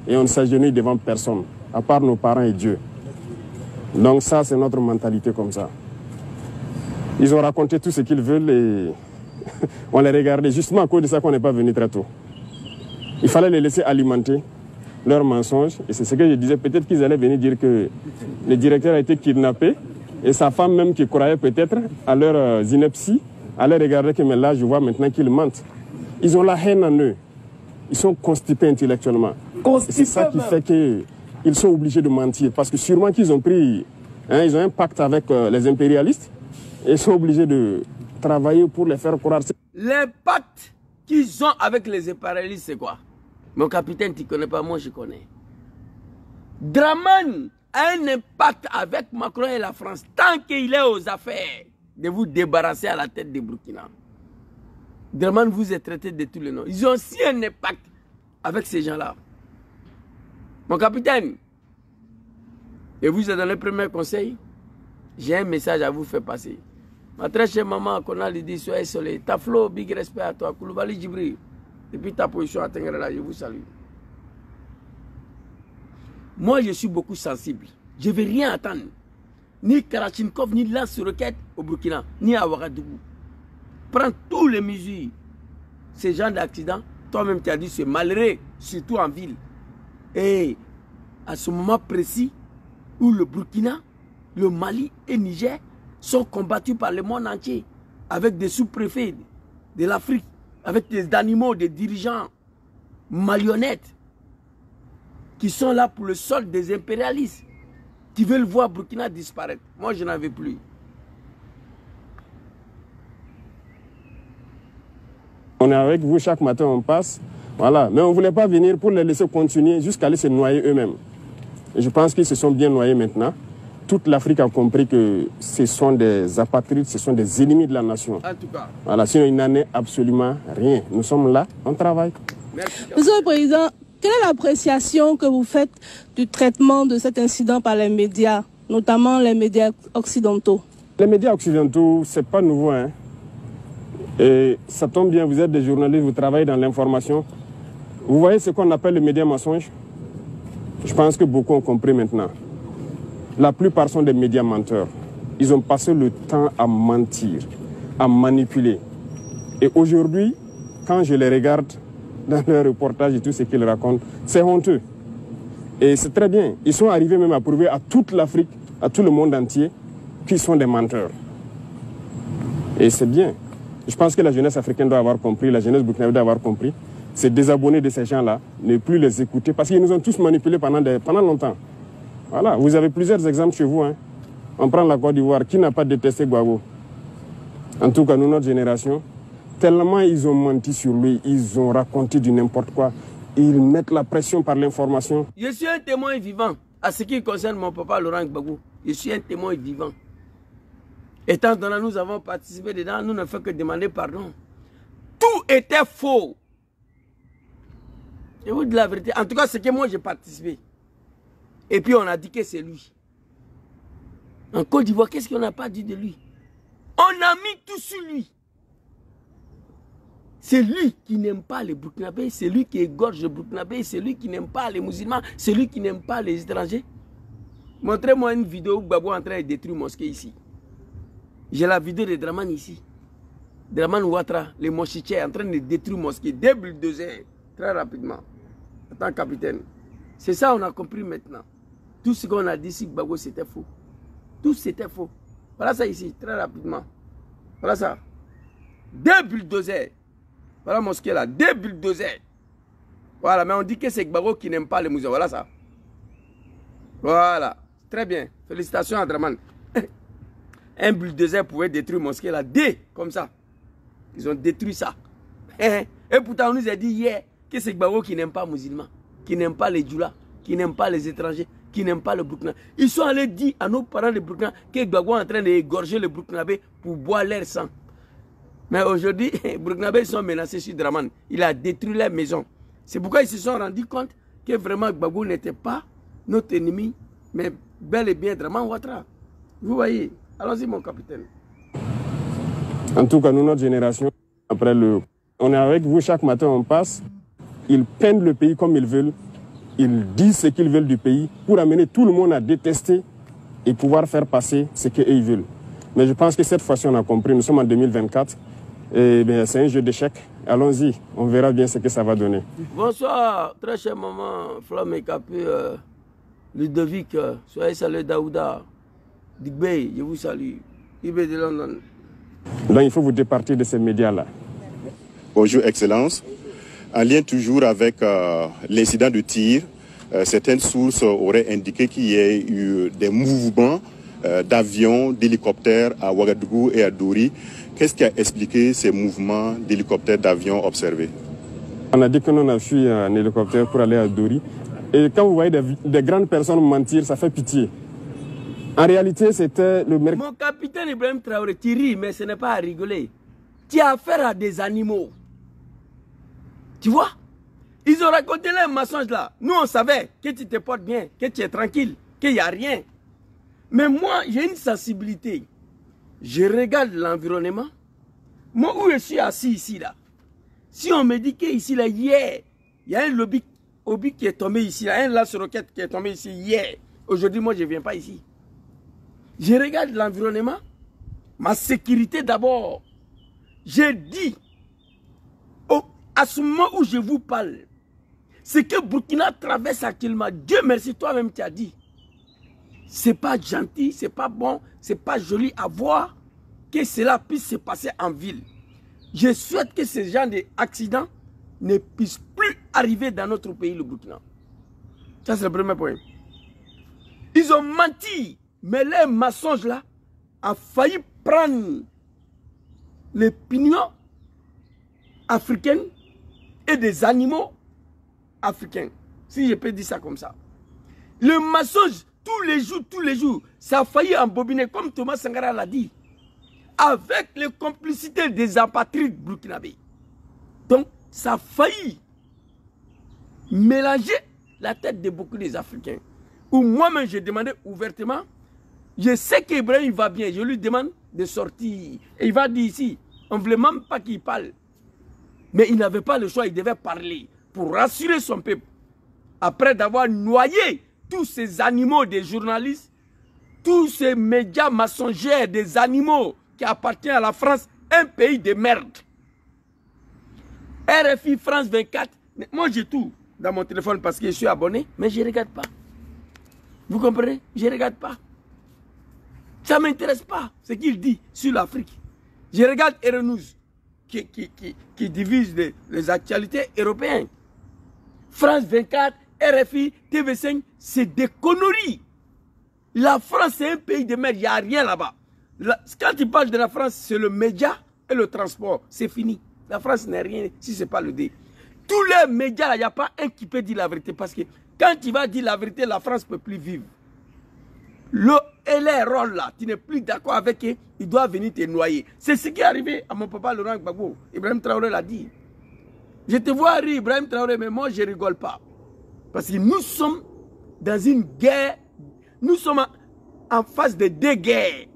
Speaker 3: Et on ne s'agenouille devant personne, à part nos parents et Dieu. Donc ça, c'est notre mentalité comme ça. Ils ont raconté tout ce qu'ils veulent et on les regardait. Justement à cause de ça qu'on n'est pas venu très tôt. Il fallait les laisser alimenter leurs mensonges. Et c'est ce que je disais, peut-être qu'ils allaient venir dire que le directeur a été kidnappé. Et sa femme même qui croyait peut-être à leur ineptie, allait regarder que mais là je vois maintenant qu'ils mentent. Ils ont la haine en eux. Ils sont constipés intellectuellement. C'est ça qui fait qu'ils sont obligés de mentir. Parce que sûrement qu'ils ont pris, hein, ils ont un pacte avec les impérialistes. Et ils sont obligés de travailler pour les faire croire.
Speaker 1: L'impact qu'ils ont avec les impérialistes, c'est quoi? Mon capitaine, tu ne connais pas, moi je connais. Dramane a un impact avec Macron et la France tant qu'il est aux affaires de vous débarrasser à la tête de Burkina. Dramane vous est traité de tous les noms. Ils ont aussi un impact avec ces gens-là. Mon capitaine, et vous êtes dans le premier conseil, j'ai un message à vous faire passer. Ma très chère maman, qu'on a dit, soyez soleil. Taflo, big respect à toi. Koulibaly Djibril. Depuis ta position à Tengrela, je vous salue. Moi, je suis beaucoup sensible. Je ne vais rien attendre. Ni Karachinkov, ni lance-roquette au Burkina, ni à Ouagadougou. Prends tous les mesures. Ces gens d'accident, toi-même tu as dit, c'est malheureux, surtout en ville. Et à ce moment précis, où le Burkina, le Mali et le Niger sont combattus par le monde entier, avec des sous-préfets de l'Afrique, avec des animaux, des dirigeants, marionnettes, qui sont là pour le solde des impérialistes, qui veulent voir Burkina disparaître. Moi, je n'en veux plus.
Speaker 3: On est avec vous, chaque matin on passe, voilà. Mais on ne voulait pas venir pour les laisser continuer jusqu'à aller se noyer eux-mêmes. Et je pense qu'ils se sont bien noyés maintenant. Toute l'Afrique a compris que ce sont des apatrides, ce sont des ennemis de la nation.
Speaker 1: En tout cas.
Speaker 3: Voilà, sinon il n'en est absolument rien. Nous sommes là, on travaille.
Speaker 1: Merci.
Speaker 8: Monsieur le Président, quelle est l'appréciation que vous faites du traitement de cet incident par les médias, notamment les médias occidentaux?
Speaker 3: Les médias occidentaux, ce n'est pas nouveau. Hein. Et ça tombe bien, vous êtes des journalistes, vous travaillez dans l'information. Vous voyez ce qu'on appelle le média mensonge? Je pense que beaucoup ont compris maintenant. La plupart sont des médias menteurs. Ils ont passé le temps à mentir, à manipuler. Et aujourd'hui, quand je les regarde dans leurs reportages et tout ce qu'ils racontent, c'est honteux. Et c'est très bien. Ils sont arrivés même à prouver à toute l'Afrique, à tout le monde entier, qu'ils sont des menteurs. Et c'est bien. Je pense que la jeunesse africaine doit avoir compris, la jeunesse burkinabé doit avoir compris. C'est désabonner de ces gens-là, ne plus les écouter, parce qu'ils nous ont tous manipulés pendant longtemps. Voilà, vous avez plusieurs exemples chez vous. Hein. On prend la Côte d'Ivoire, qui n'a pas détesté Gbagbo? En tout cas, nous, notre génération, tellement ils ont menti sur lui, ils ont raconté du n'importe quoi. Ils mettent la pression par l'information.
Speaker 1: Je suis un témoin vivant. à ce qui concerne mon papa Laurent Gbagbo, je suis un témoin vivant. Étant donné que nous avons participé dedans, nous ne faisons que demander pardon. Tout était faux. Je vous dis la vérité. En tout cas, c'est que moi j'ai participé. Et puis on a dit que c'est lui. En Côte d'Ivoire, qu'est-ce qu'on n'a pas dit de lui? On a mis tout sur lui. C'est lui qui n'aime pas les Burkinabés, c'est lui qui égorge les Burkinabés, c'est lui qui n'aime pas les musulmans, c'est lui qui n'aime pas les étrangers. Montrez-moi une vidéo où Gbagbo est en train de détruire une mosquée ici. J'ai la vidéo de Dramane ici. Dramane Ouattara, les Mochichés, en train de détruire une mosquée, des bulldozers, très rapidement. Attends, capitaine. C'est ça on a compris maintenant. Tout ce qu'on a dit ici, Gbagbo, c'était faux. Tout c'était faux. Voilà ça ici, très rapidement. Voilà ça. Des bulldozers. Voilà la mosquée là, des bulldozers. Voilà, mais on dit que c'est Gbagbo qui n'aime pas les musulmans. Voilà ça. Voilà. Très bien. Félicitations à Dramane. Un bulldozer pouvait détruire une mosquée là, des comme ça. Ils ont détruit ça. Et pourtant, on nous a dit hier que c'est Gbagbo qui n'aime pas les musulmans, qui n'aime pas les djoulas, qui n'aime pas les étrangers, qui n'aime pas le Burkina. Ils sont allés dire à nos parents de Burkina que Gbagbo est en train d'égorger le Burkinabé pour boire leur sang. Mais aujourd'hui, les Burkinabés sont menacés sur Dramane. Il a détruit leur maison. C'est pourquoi ils se sont rendus compte que vraiment Gbagbo n'était pas notre ennemi, mais bel et bien Dramane Ouattara. Vous voyez. Allons-y, mon capitaine.
Speaker 3: En tout cas, nous, notre génération, après on est avec vous chaque matin, on passe. Ils peignent le pays comme ils veulent. Ils disent ce qu'ils veulent du pays pour amener tout le monde à détester et pouvoir faire passer ce qu'ils veulent. Mais je pense que cette fois-ci, on a compris. Nous sommes en 2024. Et bien, c'est un jeu d'échecs. Allons-y, on verra bien ce que ça va donner.
Speaker 1: Bonsoir, très cher maman, Flamme et Capé, Ludovic, soyez salués Daouda. Digbey, je vous salue. Ibé de London.
Speaker 3: Donc il faut vous départir de ces médias-là.
Speaker 9: Bonjour, Excellence. En lien toujours avec l'incident de tir, certaines sources auraient indiqué qu'il y ait eu des mouvements d'avions, d'hélicoptères à Ouagadougou et à Dori. Qu'est-ce qui a expliqué ces mouvements d'hélicoptères, d'avions observés?
Speaker 3: On a dit que nous a fui en hélicoptère pour aller à Dori. Et quand vous voyez des grandes personnes mentir, ça fait pitié. En réalité, c'était le mercredi.
Speaker 1: Mon capitaine Ibrahim Traoré, tu ris, mais ce n'est pas à rigoler. Tu as affaire à des animaux. Tu vois? Ils ont raconté les mensonges là. Nous, on savait que tu te portes bien, que tu es tranquille, qu'il n'y a rien. Mais moi, j'ai une sensibilité. Je regarde l'environnement. Moi, où je suis assis ici, là. Si on me dit qu'ici, là, hier, il y a un lobby qui est tombé ici, là, un lance-roquette qui est tombé ici hier. Aujourd'hui, moi, je ne viens pas ici. Je regarde l'environnement, ma sécurité d'abord. J'ai dit, à ce moment où je vous parle, ce que Burkina traverse actuellement, Dieu merci, toi-même tu as dit, c'est pas gentil, c'est pas bon, c'est pas joli à voir que cela puisse se passer en ville. Je souhaite que ce genre d'accidents ne puissent plus arriver dans notre pays, le Burkina. Ça, c'est le premier point. Ils ont menti. Mais les mensonges là a failli prendre les pignons africains et des animaux africains. Si je peux dire ça comme ça. Le mensonge, tous les jours, ça a failli embobiner, comme Thomas Sankara l'a dit, avec les complicités des apatrides burkinabés. Donc, ça a failli mélanger la tête de beaucoup des Africains. Ou moi-même, j'ai demandé ouvertement. Je sais qu'Ibrahim va bien, je lui demande de sortir. Et il va dire ici, on ne voulait même pas qu'il parle. Mais il n'avait pas le choix, il devait parler pour rassurer son peuple. Après d'avoir noyé tous ces animaux des journalistes, tous ces médias mensongers des animaux qui appartiennent à la France, un pays de merde. RFI, France 24, moi j'ai tout dans mon téléphone parce que je suis abonné, mais je ne regarde pas. Vous comprenez? Je ne regarde pas. Ça ne m'intéresse pas ce qu'il dit sur l'Afrique. Je regarde Erenews qui divise les actualités européennes. France 24, RFI, TV5, c'est des conneries. La France, c'est un pays de merde, il n'y a rien là-bas. Quand tu parles de la France, c'est le média et le transport. C'est fini. La France n'est rien si ce n'est pas le dé. Tous les médias, il n'y a pas un qui peut dire la vérité. Parce que quand tu vas dire la vérité, la France ne peut plus vivre. Et les rôles là, tu n'es plus d'accord avec eux, ils doivent venir te noyer. C'est ce qui est arrivé à mon papa Laurent Gbagbo. Ibrahim Traoré l'a dit. Je te vois rire, Ibrahim Traoré, mais moi je ne rigole pas. Parce que nous sommes dans une guerre, nous sommes en face de deux guerres.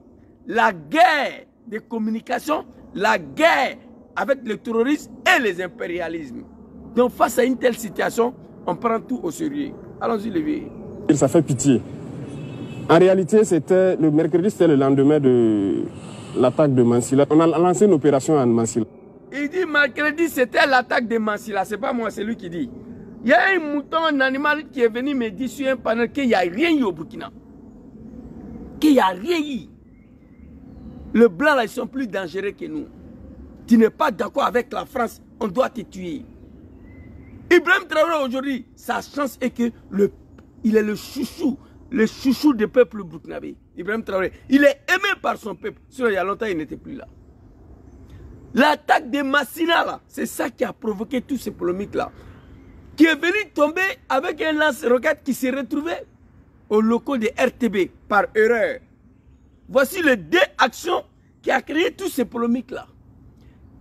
Speaker 1: La guerre de communication, la guerre avec le terrorisme et les impérialismes. Donc face à une telle situation, on prend tout au sérieux. Allons-y, Lévi.
Speaker 3: Ça fait pitié. En réalité, c'était le mercredi, c'était le lendemain de l'attaque de Mansilla. On a lancé une opération à Mansilla.
Speaker 1: Il dit mercredi, c'était l'attaque de Mansilla. C'est pas moi, c'est lui qui dit. Il y a un mouton, un animal qui est venu me dire sur un panel qu'il n'y a rien eu au Burkina. Qu'il n'y a rien eu. Les Blancs, là, ils sont plus dangereux que nous. Tu n'es pas d'accord avec la France, on doit te tuer. Ibrahim Traoré, aujourd'hui, sa chance est que il est le chouchou du peuple burkinabé. Ibrahim Traoré, il est aimé par son peuple. Sinon, il y a longtemps, il n'était plus là. L'attaque de Massina, là, c'est ça qui a provoqué toutes ces polémiques-là. Qui est venu tomber avec un lance-roquette qui s'est retrouvé au locaux de RTB par erreur. Voici les deux actions qui ont créé toutes ces polémiques-là.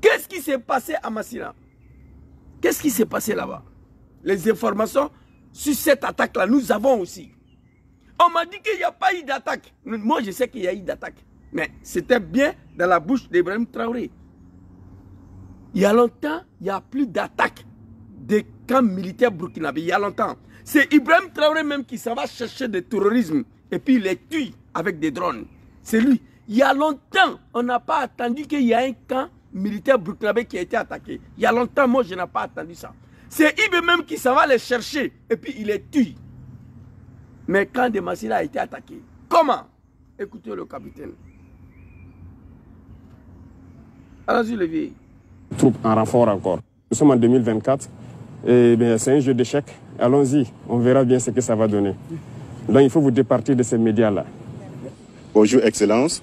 Speaker 1: Qu'est-ce qui s'est passé à Massina? Qu'est-ce qui s'est passé là-bas? Les informations sur cette attaque-là, nous avons aussi. On m'a dit qu'il n'y a pas eu d'attaque. Moi, je sais qu'il y a eu d'attaque. Mais c'était bien dans la bouche d'Ibrahim Traoré. Il y a longtemps, il n'y a plus d'attaque des camps militaires burkinabés. Il y a longtemps. C'est Ibrahim Traoré même qui s'en va chercher du terrorisme et puis il les tue avec des drones. C'est lui. Il y a longtemps, on n'a pas attendu qu'il y ait un camp militaire burkinabé qui a été attaqué. Il y a longtemps, moi, je n'ai pas attendu ça. C'est Ibe même qui s'en va les chercher et puis il les tue. Mais quand de Massila a été attaqué, comment? Écoutez le capitaine. Allons-y, le vieil.
Speaker 3: Troupes en renfort encore. Nous sommes en 2024 et c'est un jeu d'échecs. Allons-y, on verra bien ce que ça va donner. Donc il faut vous départir de ces médias-là.
Speaker 9: Bonjour, Excellence.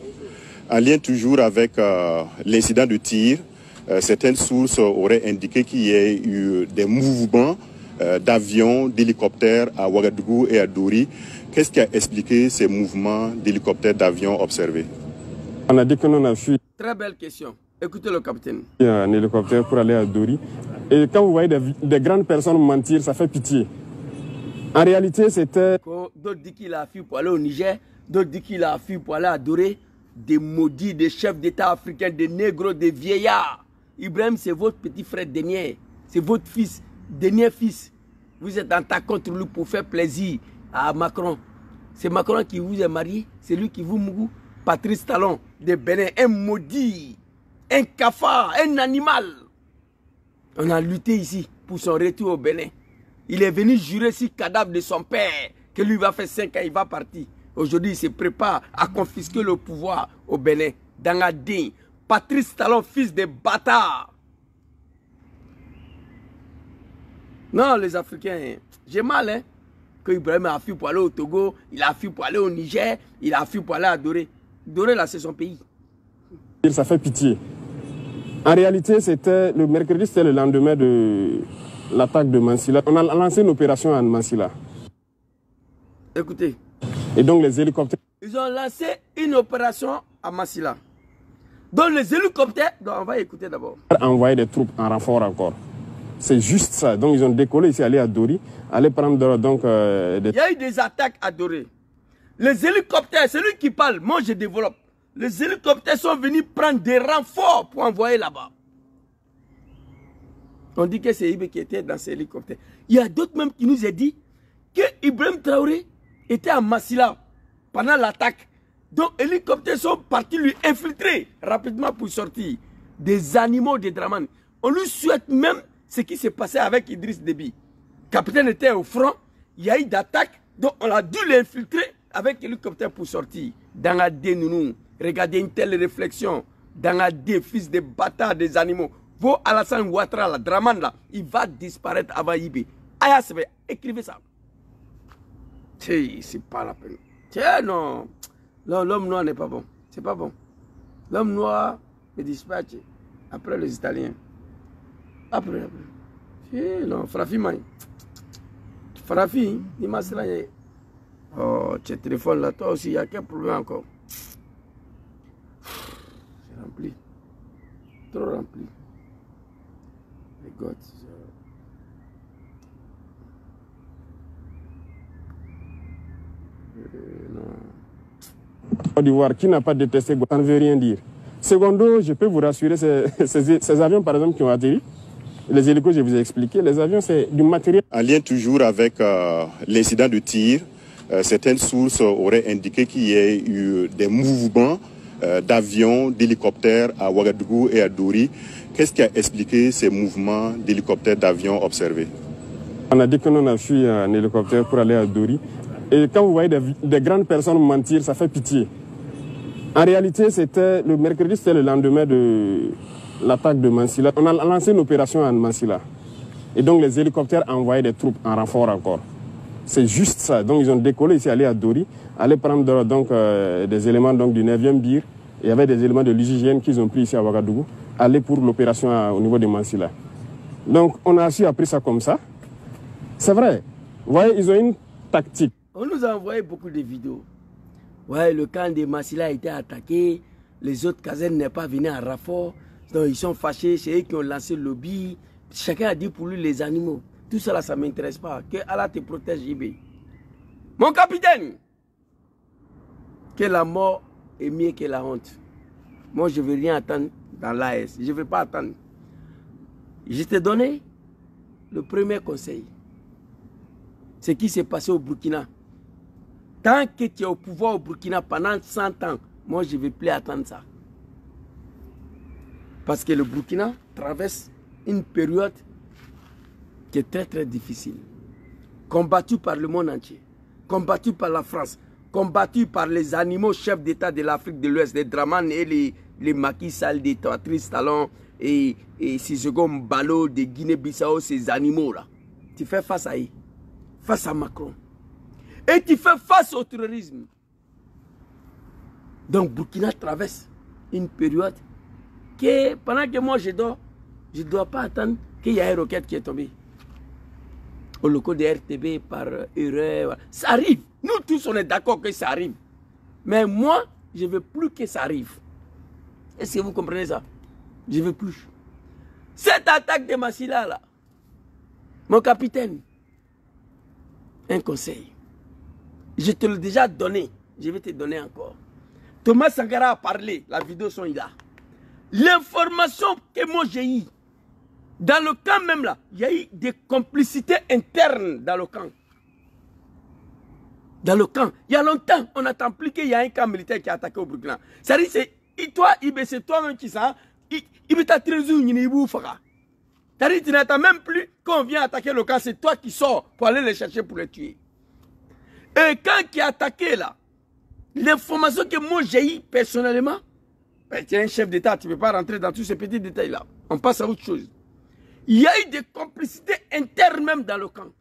Speaker 9: En lien toujours avec l'incident de tir, certaines sources auraient indiqué qu'il y ait eu des mouvements d'avions, d'hélicoptères à Ouagadougou et à Dori. Qu'est-ce qui a expliqué ces mouvements d'hélicoptères, d'avions observés?
Speaker 3: On a dit que nous avons fui.
Speaker 1: Très belle question. Écoutez le capitaine.
Speaker 3: Un hélicoptère pour aller à Dori. Et quand vous voyez des grandes personnes mentir, ça fait pitié. En réalité, c'était...
Speaker 1: D'autres disent qu'il a fui pour aller au Niger, d'autres disent qu'il a fui pour aller à Doré. Des maudits, des chefs d'État africains, des négros, des vieillards. Ibrahim, c'est votre petit frère dernier. C'est votre fils, dernier fils. Vous êtes en tas contre lui pour faire plaisir à Macron. C'est Macron qui vous est marié, c'est lui qui vous mourou. Patrice Talon de Bénin, un maudit, un cafard, un animal. On a lutté ici pour son retour au Bénin. Il est venu jurer sur le cadavre de son père que lui va faire 5 ans, il va partir. Aujourd'hui, il se prépare à confisquer le pouvoir au Bénin. Dangadin, Patrice Talon, fils de bâtard. Non, les Africains, j'ai mal, hein. Que Ibrahim a fui pour aller au Togo, il a fui pour aller au Niger, il a fui pour aller à Doré. Doré, là, c'est son pays.
Speaker 3: Ça fait pitié. En réalité, c'était le mercredi, c'était le lendemain de l'attaque de Mansilla. On a lancé une opération à Mansilla.
Speaker 1: Écoutez.
Speaker 3: Et donc les hélicoptères...
Speaker 1: Ils ont lancé une opération à Massila. Donc les hélicoptères... Donc on va écouter d'abord.
Speaker 3: Envoyer des troupes en renfort encore. C'est juste ça. Donc ils ont décollé ici, aller à Dori, aller prendre donc... des...
Speaker 1: Il y a eu des attaques à Doré. Les hélicoptères, c'est lui qui parle, moi je développe. Les hélicoptères sont venus prendre des renforts pour envoyer là-bas. On dit que c'est Ibe qui était dans ces hélicoptères. Il y a d'autres même qui nous ont dit que Ibrahim Traoré était à Massila pendant l'attaque. Donc les hélicoptères sont partis lui infiltrer rapidement pour sortir. Des animaux de Draman. On lui souhaite même ce qui s'est passé avec Idriss Déby. Le capitaine était au front, il y a eu d'attaque, donc on a dû l'infiltrer avec l'hélicoptère pour sortir. Dans la dénounou, regardez une telle réflexion. Dans la dé, fils de bâtards des animaux. Vos Alassane Ouattara, la Draman là, il va disparaître avant Ibe. Aya Sebe, écrivez ça. C'est pas la peine. Tiens, non. L'homme noir n'est pas bon. C'est pas bon. L'homme noir est dispatché. Après les Italiens. Après. Non, Frafi, man. Frafi, il m'a dit, oh, tu téléphones là, toi aussi, il y a quel problème encore? C'est rempli. Trop rempli. My God.
Speaker 3: Non. Côte d'Ivoire, qui n'a pas détesté, ça ne veut rien dire. Secondo, je peux vous rassurer, ces avions, par exemple, qui ont atterri, les hélicos, je vous ai expliqué, les avions, c'est du matériel.
Speaker 9: En lien toujours avec l'incident de tir, certaines sources auraient indiqué qu'il y ait eu des mouvements d'avions, d'hélicoptères à Ouagadougou et à Dori. Qu'est-ce qui a expliqué ces mouvements d'hélicoptères, d'avions observés?
Speaker 3: On a dit que nous a fui en hélicoptère pour aller à Dori. Et quand vous voyez des grandes personnes mentir, ça fait pitié. En réalité, c'était le mercredi, c'était le lendemain de l'attaque de Mansilla. On a lancé une opération à Mansilla. Et donc les hélicoptères envoyaient des troupes en renfort encore. C'est juste ça. Donc ils ont décollé ici, aller à Dori, aller prendre donc, des éléments donc, du 9e BIR. Il y avait des éléments de l'hygiène qu'ils ont pris ici à Ouagadougou, aller pour l'opération au niveau de Mansilla. Donc on a aussi appris ça comme ça. C'est vrai. Vous voyez, ils ont une tactique.
Speaker 1: On nous a envoyé beaucoup de vidéos. Ouais, le camp de Mansilla a été attaqué. Les autres casernes n'est pas venu à renfort. Donc ils sont fâchés, c'est eux qui ont lancé le lobby. Chacun a dit pour lui les animaux. Tout cela, ça ne m'intéresse pas. Que Allah te protège, IB. Mon capitaine, que la mort est mieux que la honte. Moi, je ne veux rien attendre dans l'AS. Je ne veux pas attendre. Je t'ai donné le premier conseil. Ce qui s'est passé au Burkina. Tant que tu es au pouvoir au Burkina pendant 100 ans, moi, je ne vais plus attendre ça. Parce que le Burkina traverse une période qui est très très difficile. Combattu par le monde entier, combattu par la France, combattu par les animaux chefs d'État de l'Afrique de l'Ouest, les Dramane et les Macky Sall, des Patrice Talon et Sissoko Mbalo de Guinée-Bissau, ces animaux-là. Tu fais face à eux, face à Macron. Et tu fais face au terrorisme. Donc Burkina traverse une période que pendant que moi je dors, je ne dois pas attendre qu'il y ait une roquette qui est tombée. Au loco de RTB par erreur. Ça arrive. Nous tous on est d'accord que ça arrive. Mais moi, je ne veux plus que ça arrive. Est-ce que vous comprenez ça? Je ne veux plus. Cette attaque de Mansilla là, mon capitaine, un conseil. Je te l'ai déjà donné. Je vais te donner encore. Thomas Sankara a parlé. La vidéo sont là. L'information que moi j'ai eue, dans le camp même là, il y a eu des complicités internes dans le camp. Dans le camp. Il y a longtemps, on attend plus qu'il y a un camp militaire qui a attaqué au Burkina. C'est-à-dire, c'est toi-même qui ça. Il t'a c'est-à-dire, tu n'attends même plus qu'on vient attaquer le camp. C'est toi qui sors pour aller les chercher pour les tuer. Et quand qui a attaqué là, l'information que moi j'ai eue personnellement, ben, tu es un chef d'État, tu ne peux pas rentrer dans tous ces petits détails là. On passe à autre chose. Il y a eu des complicités internes même dans le camp.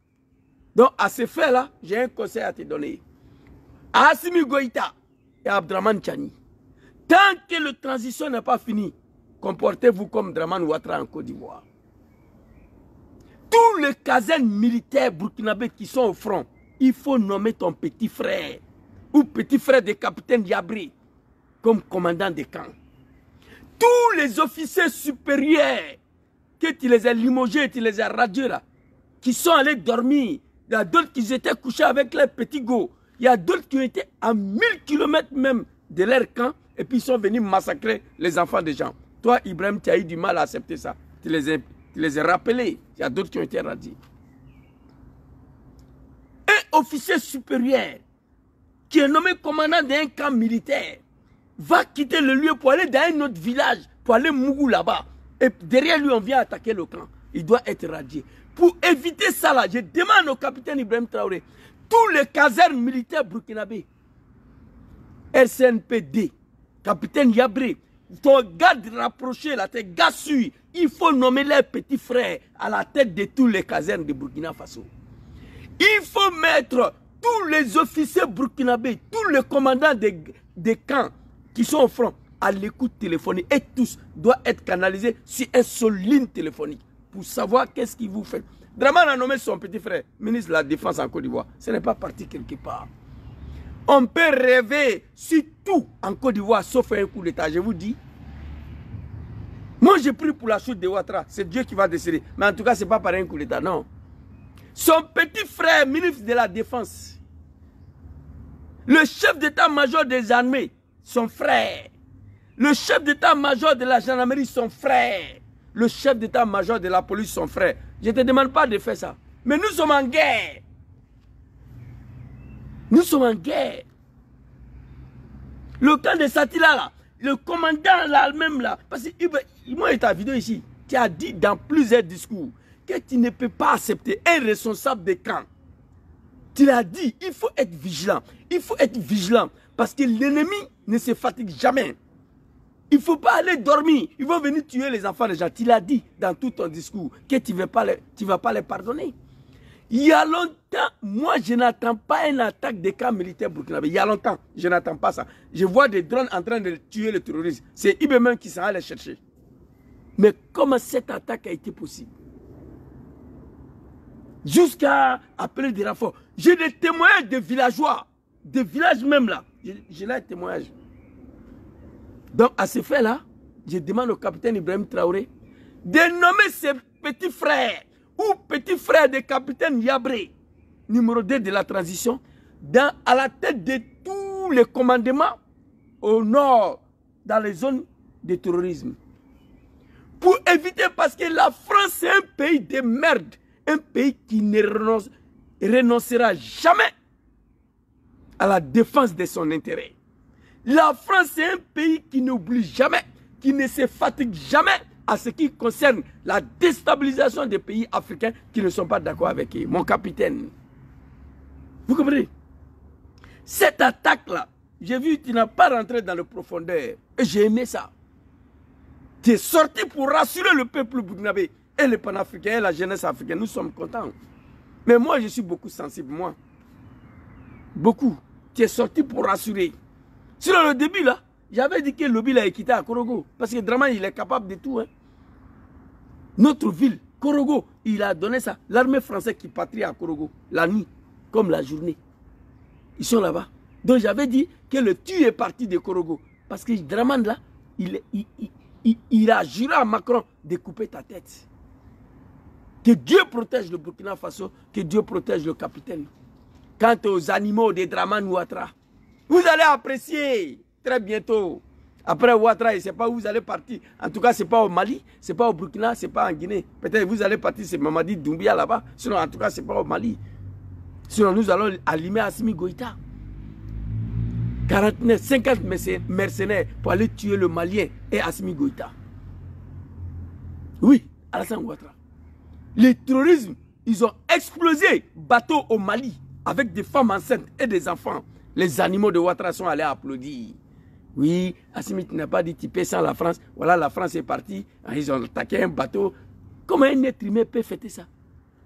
Speaker 1: Donc à ce fait là, j'ai un conseil à te donner. À Assimi Goïta et à Abdraman Tchani, tant que la transition n'est pas finie, comportez-vous comme Draman Ouattara en Côte d'Ivoire. Tous les casernes militaires burkinabés qui sont au front, il faut nommer ton petit frère ou petit frère de capitaine Yabri comme commandant de camp. Tous les officiers supérieurs que tu les as limogés, tu les as radiés là, qui sont allés dormir, il y a d'autres qui étaient couchés avec leurs petits go, il y a d'autres qui ont été à 1000 km même de leur camp et puis ils sont venus massacrer les enfants des gens. Toi, Ibrahim, tu as eu du mal à accepter ça. Tu les as rappelés. Il y a d'autres qui ont été radiés. Un officier supérieur qui est nommé commandant d'un camp militaire va quitter le lieu pour aller dans un autre village, pour aller Mougou là-bas. Et derrière lui, on vient attaquer le camp. Il doit être radié. Pour éviter ça, là, je demande au capitaine Ibrahim Traoré, tous les casernes militaires burkinabés, RCNPD, capitaine Yabré, ton garde rapproché, là, tes gars sûrs, il faut nommer les petits frères à la tête de tous les casernes de Burkina Faso. Il faut mettre tous les officiers burkinabés, tous les commandants des camps qui sont au front à l'écoute téléphonique et tous doivent être canalisés sur un seul ligne téléphonique pour savoir qu'est-ce qu'il vous fait. Dramane a nommé son petit frère, ministre de la Défense en Côte d'Ivoire. Ce n'est pas parti quelque part. On peut rêver sur tout en Côte d'Ivoire, sauf un coup d'État, je vous dis. Moi, j'ai pris pour la chute de Ouattara. C'est Dieu qui va décider. Mais en tout cas, ce n'est pas par un coup d'État, non. Son petit frère, ministre de la Défense, le chef d'état-major des armées, son frère, le chef d'état-major de la gendarmerie, son frère, le chef d'état-major de la police, son frère. Je ne te demande pas de faire ça. Mais nous sommes en guerre. Nous sommes en guerre. Le camp de Satila, là, le commandant là, même là, parce que moi, et ta vidéo ici, tu as dit dans plusieurs discours que tu ne peux pas accepter un responsable de camp. Tu l'as dit, il faut être vigilant. Il faut être vigilant parce que l'ennemi ne se fatigue jamais. Il ne faut pas aller dormir. Ils vont venir tuer les enfants des gens. Tu l'as dit dans tout ton discours que tu ne vas pas les pardonner. Il y a longtemps, moi je n'attends pas une attaque des camps militaires burkinabés. Il y a longtemps, je n'attends pas ça. Je vois des drones en train de tuer les terroristes. C'est IBM qui s'en allait chercher. Mais comment cette attaque a été possible? Jusqu'à appeler des renforts. J'ai des témoignages de villageois, des villages même là. J'ai là des témoignages. Donc à ce fait-là, je demande au capitaine Ibrahim Traoré de nommer ses petits frères ou petits frères du capitaine Yabré, numéro 2 de la transition, à la tête de tous les commandements au nord, dans les zones de terrorisme. Pour éviter, parce que la France c'est un pays de merde, un pays qui ne renoncera jamais à la défense de son intérêt. La France c'est un pays qui n'oublie jamais, qui ne se fatigue jamais à ce qui concerne la déstabilisation des pays africains qui ne sont pas d'accord avec eux. Mon capitaine. Vous comprenez? Cette attaque-là, j'ai vu, tu n'as pas rentré dans le profondeur. Et j'ai aimé ça. Tu es sorti pour rassurer le peuple burkinabé et les panafricains et la jeunesse africaine. Nous sommes contents. Mais moi, je suis beaucoup sensible, moi. Beaucoup. Tu es sorti pour rassurer. Sur le début, là, j'avais dit que le lobby l'a quitté à Korogo. Parce que Dramane, il est capable de tout. Hein. Notre ville, Korogo, il a donné ça. L'armée française qui patrie à Korogo, la nuit, comme la journée. Ils sont là-bas. Donc j'avais dit que le tu est parti de Korogo. Parce que Dramane, là, il a juré à Macron de couper ta tête. Que Dieu protège le Burkina Faso, que Dieu protège le capitaine. Quant aux animaux de Dramane Ouattara, vous allez apprécier très bientôt. Après Ouattara, je ne sais pas où vous allez partir. En tout cas, ce n'est pas au Mali, ce n'est pas au Burkina, ce n'est pas en Guinée. Peut-être vous allez partir, c'est Mamadi Doumbia là-bas. Sinon, en tout cas, ce n'est pas au Mali. Sinon, nous allons allumer Assimi Goïta. 49, 50 mercenaires pour aller tuer le Malien et Assimi Goïta. Oui, Alassane Ouattara. Les terroristes, ils ont explosé bateau au Mali avec des femmes enceintes et des enfants. Les animaux de Ouattara sont allés applaudir. Oui, Assimi n'a pas dit tu paies sans la France. Voilà, la France est partie. Ils ont attaqué un bateau. Comment un être humain peut fêter ça?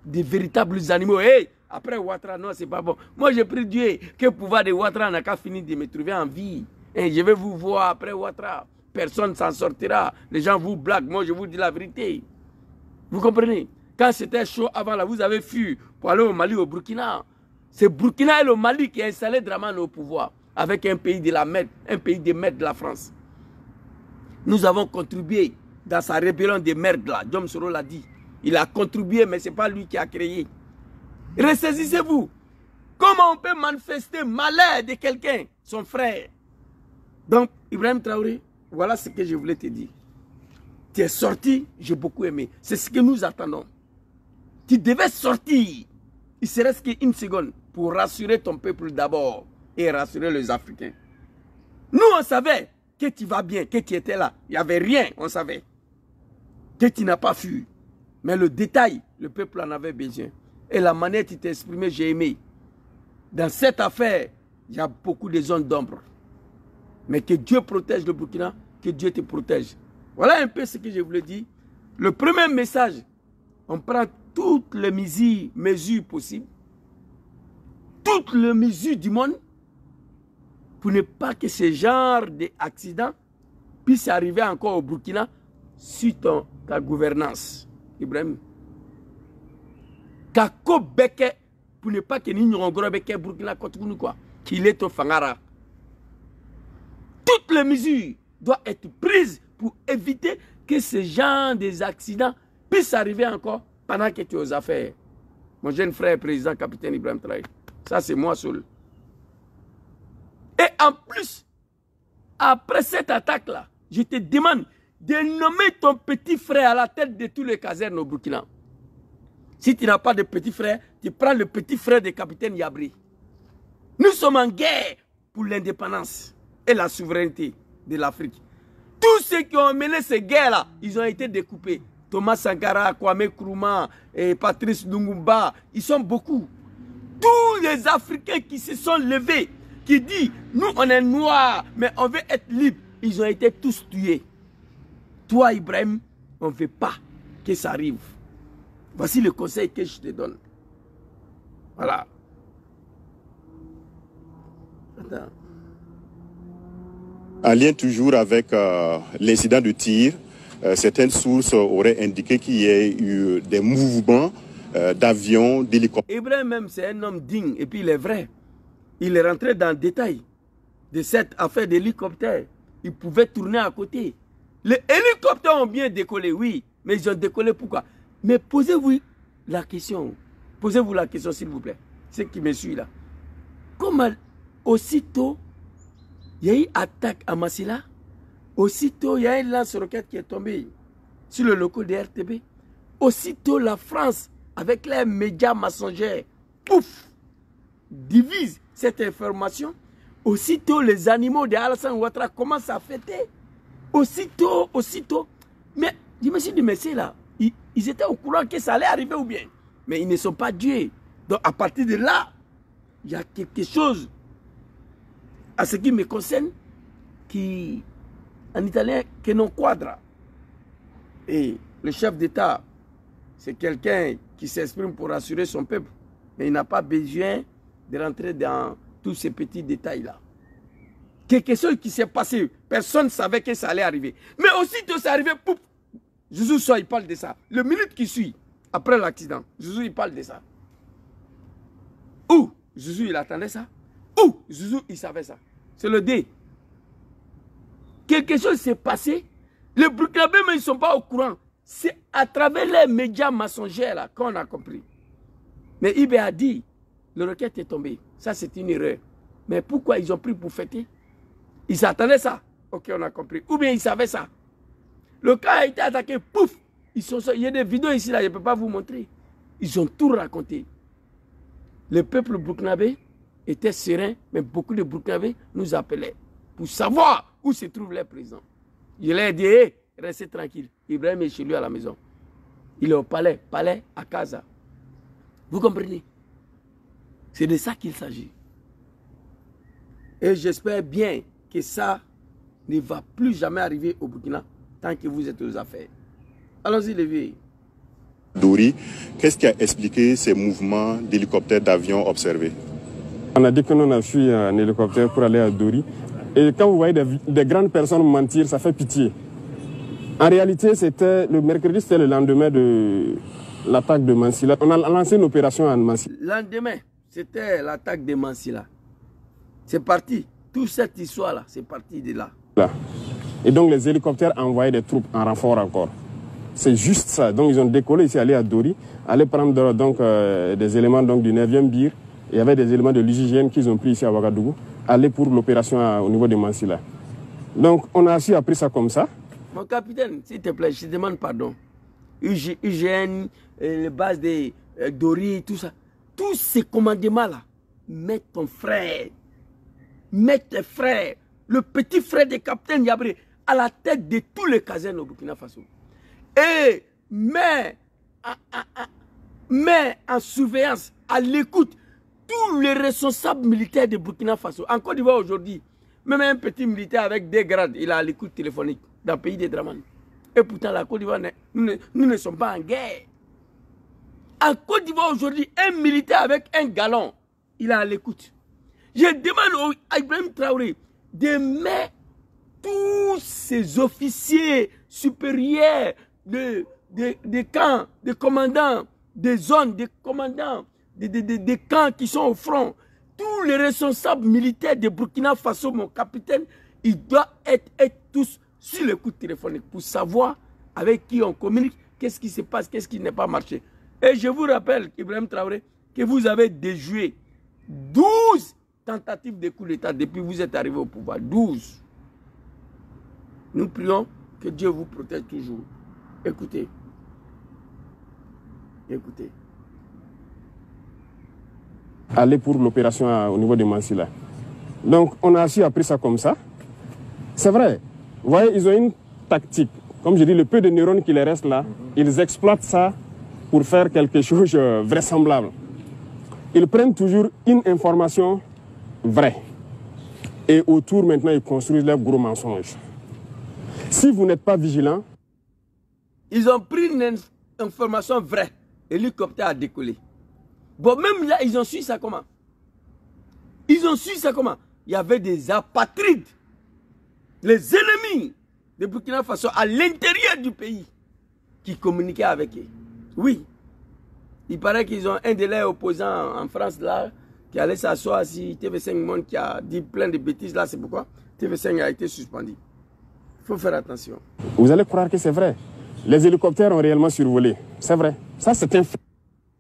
Speaker 1: Des véritables animaux. Hey, après Ouattara, non, c'est pas bon. Moi, j'ai pris Dieu que le pouvoir de Ouattara n'a qu'à finir de me trouver en vie. Et je vais vous voir après Ouattara. Personne ne s'en sortira. Les gens vous blaguent. Moi, je vous dis la vérité. Vous comprenez? Quand c'était chaud avant, là, vous avez fui pour aller au Mali, au Burkina. C'est Burkina et le Mali qui a installé Dramane au pouvoir. Avec un pays de la merde, un pays de merde de la France. Nous avons contribué dans sa rébellion de merde là. Djom Soro l'a dit. Il a contribué, mais ce n'est pas lui qui a créé. Ressaisissez-vous. Comment on peut manifester malheur de quelqu'un, son frère? Donc, Ibrahim Traoré, voilà ce que je voulais te dire. Tu es sorti, j'ai beaucoup aimé. C'est ce que nous attendons. Tu devais sortir, il serait qu'une seconde, pour rassurer ton peuple d'abord et rassurer les Africains. Nous, on savait que tu vas bien, que tu étais là. Il n'y avait rien, on savait. Que tu n'as pas fui. Mais le détail, le peuple en avait besoin. Et la manière dont tu t'es exprimé, j'ai aimé. Dans cette affaire, il y a beaucoup de zones d'ombre. Mais que Dieu protège le Burkina, que Dieu te protège. Voilà un peu ce que je voulais dire. Le premier message, on prend toutes les mesures possibles, toutes les mesures du monde, pour ne pas que ce genre d'accident puisse arriver encore au Burkina sur ta gouvernance. Ibrahim. Kako beke, pour ne pas que nous n'ayons beke Burkina Kotougou quoi. Qu'il est au Fangara. Toutes les mesures doivent être prises pour éviter que ce genre d'accidents puissent arriver encore pendant que tu es aux affaires. Mon jeune frère président, capitaine Ibrahim Traoré. Ça, c'est moi seul. Et en plus, après cette attaque-là, je te demande de nommer ton petit frère à la tête de tous les casernes au Burkina. Si tu n'as pas de petit frère, tu prends le petit frère du capitaine Yabri. Nous sommes en guerre pour l'indépendance et la souveraineté de l'Afrique. Tous ceux qui ont mené ces guerres-là, ils ont été découpés. Thomas Sankara, Kwame Nkrumah, et Patrice Lumumba, ils sont beaucoup. Tous les Africains qui se sont levés, qui disent, nous on est noirs, mais on veut être libres, ils ont été tous tués. Toi Ibrahim, on ne veut pas que ça arrive. Voici le conseil que je te donne. Voilà. Attends.
Speaker 9: En lien toujours avec l'incident de tir, certaines sources auraient indiqué qu'il y ait eu des mouvements d'avions, d'hélicoptères.
Speaker 1: Ibrahim même, c'est un homme digne, et puis il est vrai. Il est rentré dans le détail de cette affaire d'hélicoptère. Il pouvait tourner à côté. Les hélicoptères ont bien décollé, oui, mais ils ont décollé pourquoi? Mais posez-vous la question. Posez-vous la question, s'il vous plaît. Ceux qui me suivent là. Comment aussitôt il y a eu attaque à Massila, aussitôt il y a une lance-roquette qui est tombée sur le local de RTB. Aussitôt la France, avec les médias mensongers, pouf, divise cette information. Aussitôt les animaux de Alassane Ouattara commencent à fêter. Aussitôt. Mais je me suis dit, mais c'est là, ils étaient au courant que ça allait arriver ou bien. Mais ils ne sont pas dieux. Donc à partir de là, il y a quelque chose, à ce qui me concerne, qui, en italien, que non quadra. Et le chef d'État, c'est quelqu'un qui s'exprime pour rassurer son peuple. Mais il n'a pas besoin de rentrer dans tous ces petits détails-là. Quelque chose qui s'est passé, personne ne savait que ça allait arriver. Mais aussitôt c'est arrivé, pouf, Jésus soit, il parle de ça. Le minute qui suit, après l'accident, Jésus il parle de ça. Où Jésus il attendait ça. Où Jésus il savait ça. C'est le D. Quelque chose s'est passé. Les Burkinabés, mais ils ne sont pas au courant. C'est à travers les médias mensongers là qu'on a compris. Mais Ibé a dit, le roquette est tombé. Ça c'est une erreur. Mais pourquoi ils ont pris pour fêter? Ils s'attendaient ça. Ok, on a compris. Ou bien ils savaient ça. Le cas a été attaqué, pouf. Il y a des vidéos ici, là, je ne peux pas vous montrer. Ils ont tout raconté. Le peuple burkinabé était serein, mais beaucoup de Burkinabés nous appelaient pour savoir où se trouve les présidents. Je leur ai dit, hey, restez tranquille. Ibrahim est chez lui à la maison. Il est au palais à Casa. Vous comprenez? C'est de ça qu'il s'agit. Et j'espère bien que ça ne va plus jamais arriver au Burkina tant que vous êtes aux affaires. Allons-y, les vieux.
Speaker 9: Dori, qu'est-ce qui a expliqué ces mouvements d'hélicoptères, d'avions observés?
Speaker 3: On a dit que nous a fui en hélicoptère pour aller à Dori. Et quand vous voyez des grandes personnes mentir, ça fait pitié. En réalité, c'était le mercredi, c'était le lendemain de l'attaque de Mansilla. On a lancé une opération à Mansilla.
Speaker 1: Le lendemain, c'était l'attaque de Mansilla. C'est parti. Toute cette histoire-là, c'est parti de là.
Speaker 3: Et donc les hélicoptères envoyaient des troupes en renfort encore. C'est juste ça. Donc ils ont décollé ici, aller à Dori, aller prendre donc, des éléments donc, du 9e BIR. Il y avait des éléments de l'UGGN qu'ils ont pris ici à Ouagadougou, aller pour l'opération au niveau de Mansilla. Donc on a aussi appris ça comme ça.
Speaker 1: Mon capitaine, s'il te plaît, je te demande pardon. UGN, les bases de Dori, tout ça. Tous ces commandements-là, mets ton frère, mets tes frères, le petit frère du capitaine Yabré, à la tête de tous les casernes au Burkina Faso. Et mets en surveillance, à l'écoute, tous les responsables militaires de Burkina Faso. En Côte d'Ivoire aujourd'hui, même un petit militaire avec des grades, il a à l'écoute téléphonique dans le pays des Dramane. Et pourtant, la Côte d'Ivoire, nous ne sommes pas en guerre. En Côte d'Ivoire aujourd'hui, un militaire avec un galon, il a à l'écoute. Je demande à Ibrahim Traoré de mettre tous ces officiers supérieurs des camps, des commandants, des zones, des commandants, des camps qui sont au front. Tous les responsables militaires de Burkina Faso, mon capitaine, ils doivent être tous sur le coup de téléphonique pour savoir avec qui on communique, qu'est-ce qui se passe, qu'est-ce qui n'est pas marché. Et je vous rappelle, Ibrahim Traoré, que vous avez déjoué 12 tentatives de coup d'État depuis que vous êtes arrivé au pouvoir. 12. Nous prions que Dieu vous protège toujours. Écoutez. Écoutez.
Speaker 3: Aller pour l'opération au niveau de Mansilla. Donc, on a aussi appris ça comme ça. C'est vrai. Vous voyez, ils ont une tactique. Comme je dis, le peu de neurones qui les restent là, ils exploitent ça pour faire quelque chose de vraisemblable. Ils prennent toujours une information vraie. Et autour, maintenant, ils construisent leurs gros mensonges. Si vous n'êtes pas vigilant...
Speaker 1: Ils ont pris une information vraie. L'hélicoptère a décollé. Bon, même là, ils ont su ça comment? Ils ont su ça comment? Il y avait des apatrides, les ennemis de Burkina Faso à l'intérieur du pays qui communiquaient avec eux. Oui. Il paraît qu'ils ont un de leurs opposants en France là, qui allait s'asseoir si TV5 Monde qui a dit plein de bêtises là, c'est pourquoi TV5 a été suspendu. Il faut faire attention.
Speaker 3: Vous allez croire que c'est vrai. Les hélicoptères ont réellement survolé. C'est vrai. Ça, c'est un fait.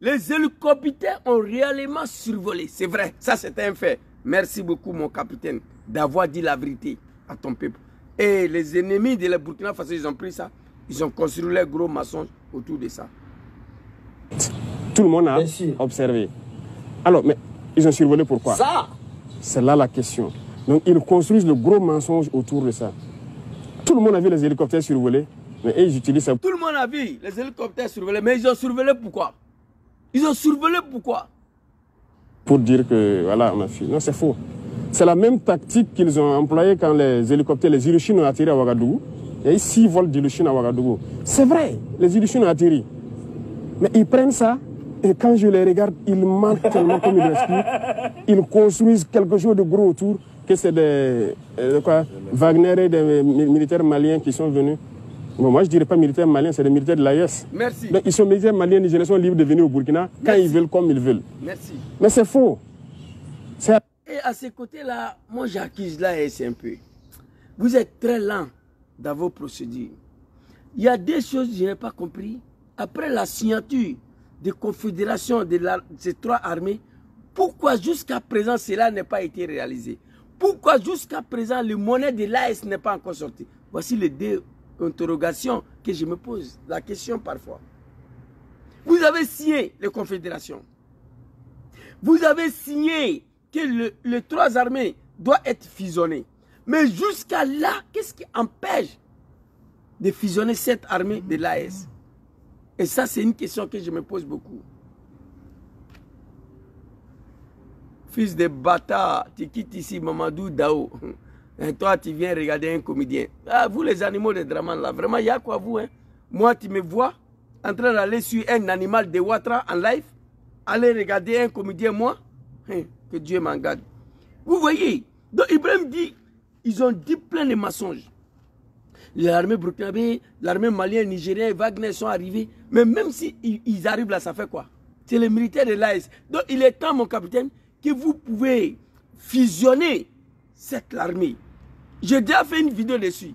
Speaker 1: Les hélicoptères ont réellement survolé. C'est vrai. Ça, c'est un fait. Merci beaucoup, mon capitaine, d'avoir dit la vérité à ton peuple. Et les ennemis de la Burkina Faso, ils ont pris ça. Ils ont construit leurs gros mensonges autour de ça.
Speaker 3: Tout le monde a observé. Alors, mais ils ont survolé pourquoi?
Speaker 1: Ça!
Speaker 3: C'est là la question. Donc, ils construisent le gros mensonge autour de ça. Tout le monde a vu les hélicoptères survoler, mais ils utilisent ça.
Speaker 1: Tout le monde a vu les hélicoptères survoler, mais ils ont survolé pourquoi? Ils ont survolé pourquoi?
Speaker 3: Pour dire que, voilà, on a fui. Non, c'est faux. C'est la même tactique qu'ils ont employée quand les hélicoptères, les Ilyushin ont atterri à Ouagadougou. Il y a eu 6 vols d'Ilyushin à Ouagadougou. C'est vrai, les Ilyushin ont atterri. Mais ils prennent ça, et quand je les regarde, ils mentent tellement comme ils respirent. Ils construisent quelque chose de gros autour, que c'est des Wagner et des militaires maliens qui sont venus. Bon, moi, je ne dirais pas militaires maliens, c'est des militaires de l'AES.
Speaker 1: Merci.
Speaker 3: Donc, ils sont militaires maliens, ils sont libres de venir au Burkina quand ils veulent, comme ils veulent.
Speaker 1: Merci.
Speaker 3: Mais c'est faux.
Speaker 1: Et à ce côté-là, moi, j'accuse l'AES un peu. Vous êtes très lent dans vos procédures. Il y a des choses que je n'ai pas compris. Après la signature des confédérations de ces 3 armées, pourquoi jusqu'à présent cela n'a pas été réalisé? Pourquoi jusqu'à présent le monnaie de l'AES n'est pas encore sorti? Voici les 2 interrogations que je me pose, la question parfois. Vous avez signé les confédérations. Vous avez signé que les 3 armées doivent être fusionnées. Mais jusqu'à là, qu'est-ce qui empêche de fusionner cette armée de l'AES? Et ça, c'est une question que je me pose beaucoup. Fils de bâtard, tu quittes ici Mamadou Dao. Et toi, tu viens regarder un comédien. Ah, vous, les animaux de Draman, là, vraiment, il y a quoi, vous, hein? Moi, tu me vois en train d'aller sur un animal de Ouattara en live, aller regarder un comédien, moi, hein, que Dieu m'en garde. Vous voyez, donc Ibrahim dit, ils ont dit plein de mensonges. L'armée burkinabé, l'armée malienne, nigérienne, Wagner sont arrivés. Mais même si ils arrivent là, ça fait quoi? C'est les militaires de l'AES. Donc il est temps, mon capitaine, que vous pouvez fusionner cette armée. J'ai déjà fait une vidéo dessus.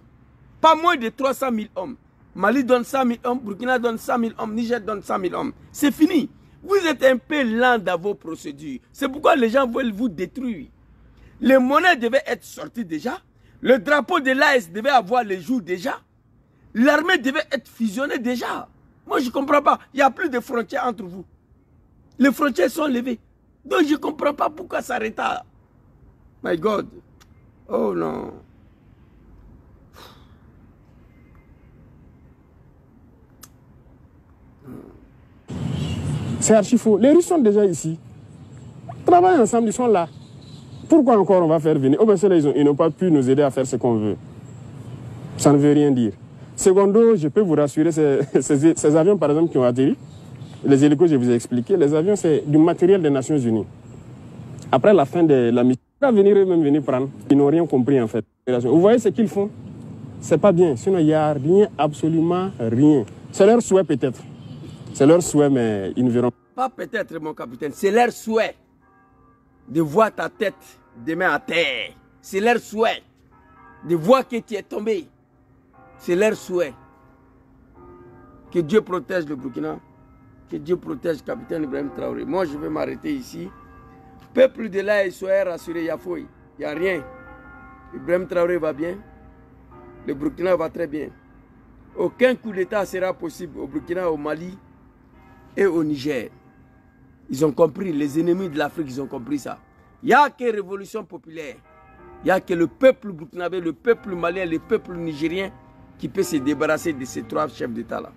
Speaker 1: Pas moins de 300 000 hommes. Mali donne 100 000 hommes, Burkina donne 100 000 hommes, Niger donne 100 000 hommes. C'est fini. Vous êtes un peu lent dans vos procédures. C'est pourquoi les gens veulent vous détruire. Les monnaies devaient être sorties déjà. Le drapeau de l'AES devait avoir les jours déjà. L'armée devait être fusionnée déjà. Moi, je ne comprends pas. Il n'y a plus de frontières entre vous. Les frontières sont levées. Donc, je ne comprends pas pourquoi ça retarde. My God. Oh non.
Speaker 3: C'est archi faux. Les Russes sont déjà ici. Ils travaillent ensemble, ils sont là. Pourquoi encore on va faire venir? Oh ben ceux-là, ils n'ont pas pu nous aider à faire ce qu'on veut. Ça ne veut rien dire. Secondo, je peux vous rassurer, ces avions par exemple qui ont atterri, les hélicos, je vous ai expliqué, les avions c'est du matériel des Nations Unies. Après la fin de la mission, ils vont eux-mêmes venir prendre. Ils n'ont rien compris en fait. Vous voyez ce qu'ils font? C'est pas bien. Sinon, il n'y a rien, absolument rien. C'est leur souhait peut-être. C'est leur souhait, mais ils ne verront
Speaker 1: pas. Peut-être, mon capitaine. C'est leur souhait de voir ta tête demain à terre. C'est leur souhait de voir que tu es tombé. C'est leur souhait. Que Dieu protège le Burkina. Que Dieu protège le capitaine Ibrahim Traoré. Moi, je vais m'arrêter ici. Peuple de là, soyez rassurés, il y a fouille. Il n'y a rien. Ibrahim Traoré va bien. Le Burkina va très bien. Aucun coup d'État sera possible au Burkina, au Mali et au Niger. Ils ont compris, les ennemis de l'Afrique, ils ont compris ça. Il n'y a que révolution populaire. Il n'y a que le peuple burkinabé, le peuple malien, le peuple nigérien qui peut se débarrasser de ces trois chefs d'État-là.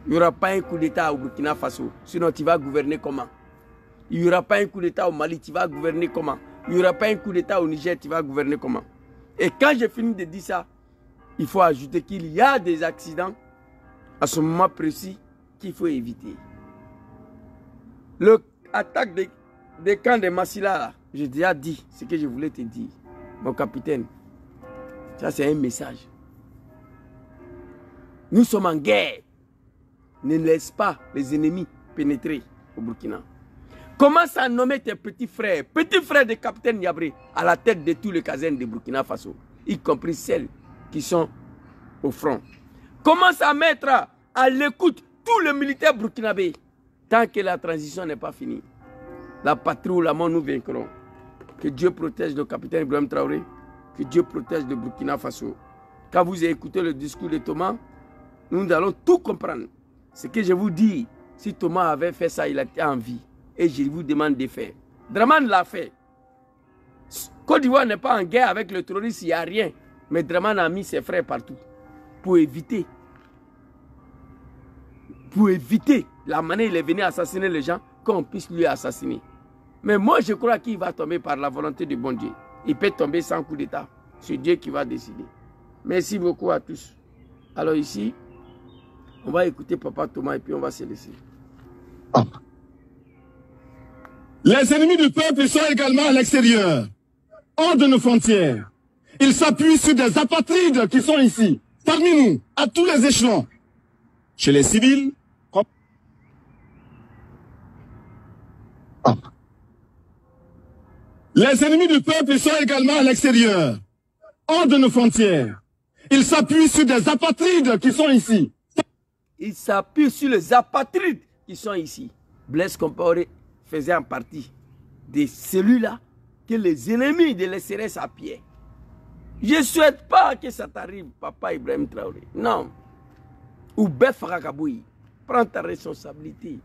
Speaker 1: Il n'y aura pas un coup d'État au Burkina Faso. Sinon, tu vas gouverner comment? Il n'y aura pas un coup d'État au Mali, tu vas gouverner comment? Il n'y aura pas un coup d'État au Niger, tu vas gouverner comment? Et quand j'ai fini de dire ça, il faut ajouter qu'il y a des accidents à ce moment précis qu'il faut éviter. L'attaque des camps de Massila, là, j'ai déjà dit ce que je voulais te dire, mon capitaine. Ça, c'est un message. Nous sommes en guerre. Ne laisse pas les ennemis pénétrer au Burkina. Commence à nommer tes petits frères de capitaine Niabré, à la tête de tous les casernes de Burkina Faso, y compris celles qui sont au front. Commence à mettre à l'écoute tous les militaires burkinabés. Tant que la transition n'est pas finie, la patrie ou la mort, nous vaincrons. Que Dieu protège le capitaine Ibrahim Traoré. Que Dieu protège le Burkina Faso. Quand vous avez écouté le discours de Thomas, nous allons tout comprendre. Ce que je vous dis, si Thomas avait fait ça, il était en vie. Et je vous demande de faire. Dramane l'a fait. Côte d'Ivoire n'est pas en guerre avec le terrorisme, il n'y a rien. Mais Dramane a mis ses frères partout. Pour éviter la manière il est venu assassiner les gens, qu'on puisse lui assassiner. Mais moi, je crois qu'il va tomber par la volonté du bon Dieu. Il peut tomber sans coup d'État. C'est Dieu qui va décider. Merci beaucoup à tous. Alors ici, on va écouter Papa Thomas et puis on va se laisser.
Speaker 7: Les ennemis du peuple sont également à l'extérieur, hors de nos frontières. Ils s'appuient sur des apatrides qui sont ici, parmi nous, à tous les échelons. Chez les civils, comme... Les ennemis du peuple sont également à l'extérieur, hors de nos frontières. Ils s'appuient sur des apatrides qui sont ici.
Speaker 1: Ils s'appuient sur les apatrides qui sont ici. Blaise Compaoré faisait en partie de celui-là que les ennemis de l'SRS appuyaient. Je ne souhaite pas que ça t'arrive, papa Ibrahim Traoré. Non. Ou Bef Rakaboui, prends ta responsabilité.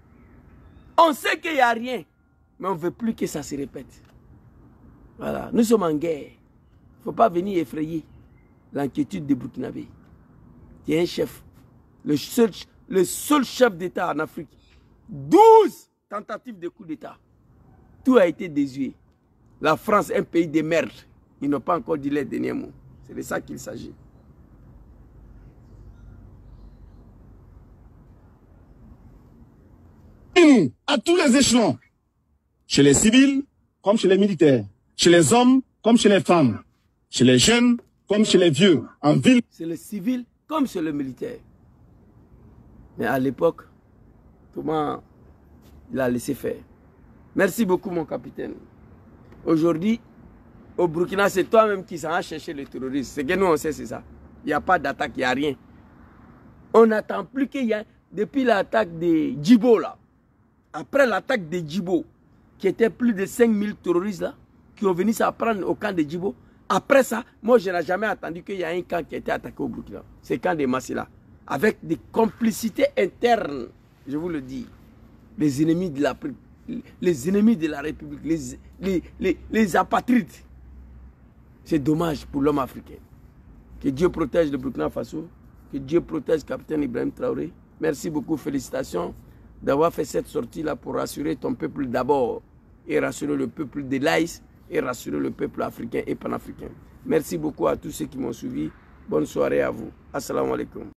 Speaker 1: On sait qu'il n'y a rien, mais on ne veut plus que ça se répète. Voilà, nous sommes en guerre. Il ne faut pas venir effrayer l'inquiétude des Burkinabés. Il y a un chef, le seul chef d'État en Afrique. 12 tentatives de coup d'État. Tout a été désuet. La France, un pays de merde. Ils n'ont pas encore dit les derniers mots. C'est de ça qu'il s'agit.
Speaker 7: Nous, à tous les échelons, chez les civils comme chez les militaires, chez les hommes comme chez les femmes, chez les jeunes comme chez les vieux, en ville.
Speaker 1: C'est le civil comme chez le militaire. Mais à l'époque, Thomas, il a laissé faire. Merci beaucoup, mon capitaine. Aujourd'hui, au Burkina, c'est toi-même qui s'en a cherché le terrorisme. Ce que nous, on sait, c'est ça. Il n'y a pas d'attaque, il n'y a rien. On n'attend plus qu'il y ait, depuis l'attaque de Djibo, là, après l'attaque de Djibo, qui était plus de 5000 terroristes, là, qui ont venu s'apprendre au camp de Djibo. Après ça, moi, je n'ai jamais attendu qu'il y ait un camp qui a été attaqué au Burkina. C'est le camp de Massila. Avec des complicités internes, je vous le dis. Les ennemis de la République, les apatrides. C'est dommage pour l'homme africain. Que Dieu protège le Burkina Faso. Que Dieu protège le capitaine Ibrahim Traoré. Merci beaucoup, félicitations d'avoir fait cette sortie-là pour rassurer ton peuple d'abord. Et rassurer le peuple de l'Aïs. Et rassurer le peuple africain et panafricain. Merci beaucoup à tous ceux qui m'ont suivi. Bonne soirée à vous. Assalamu alaikum.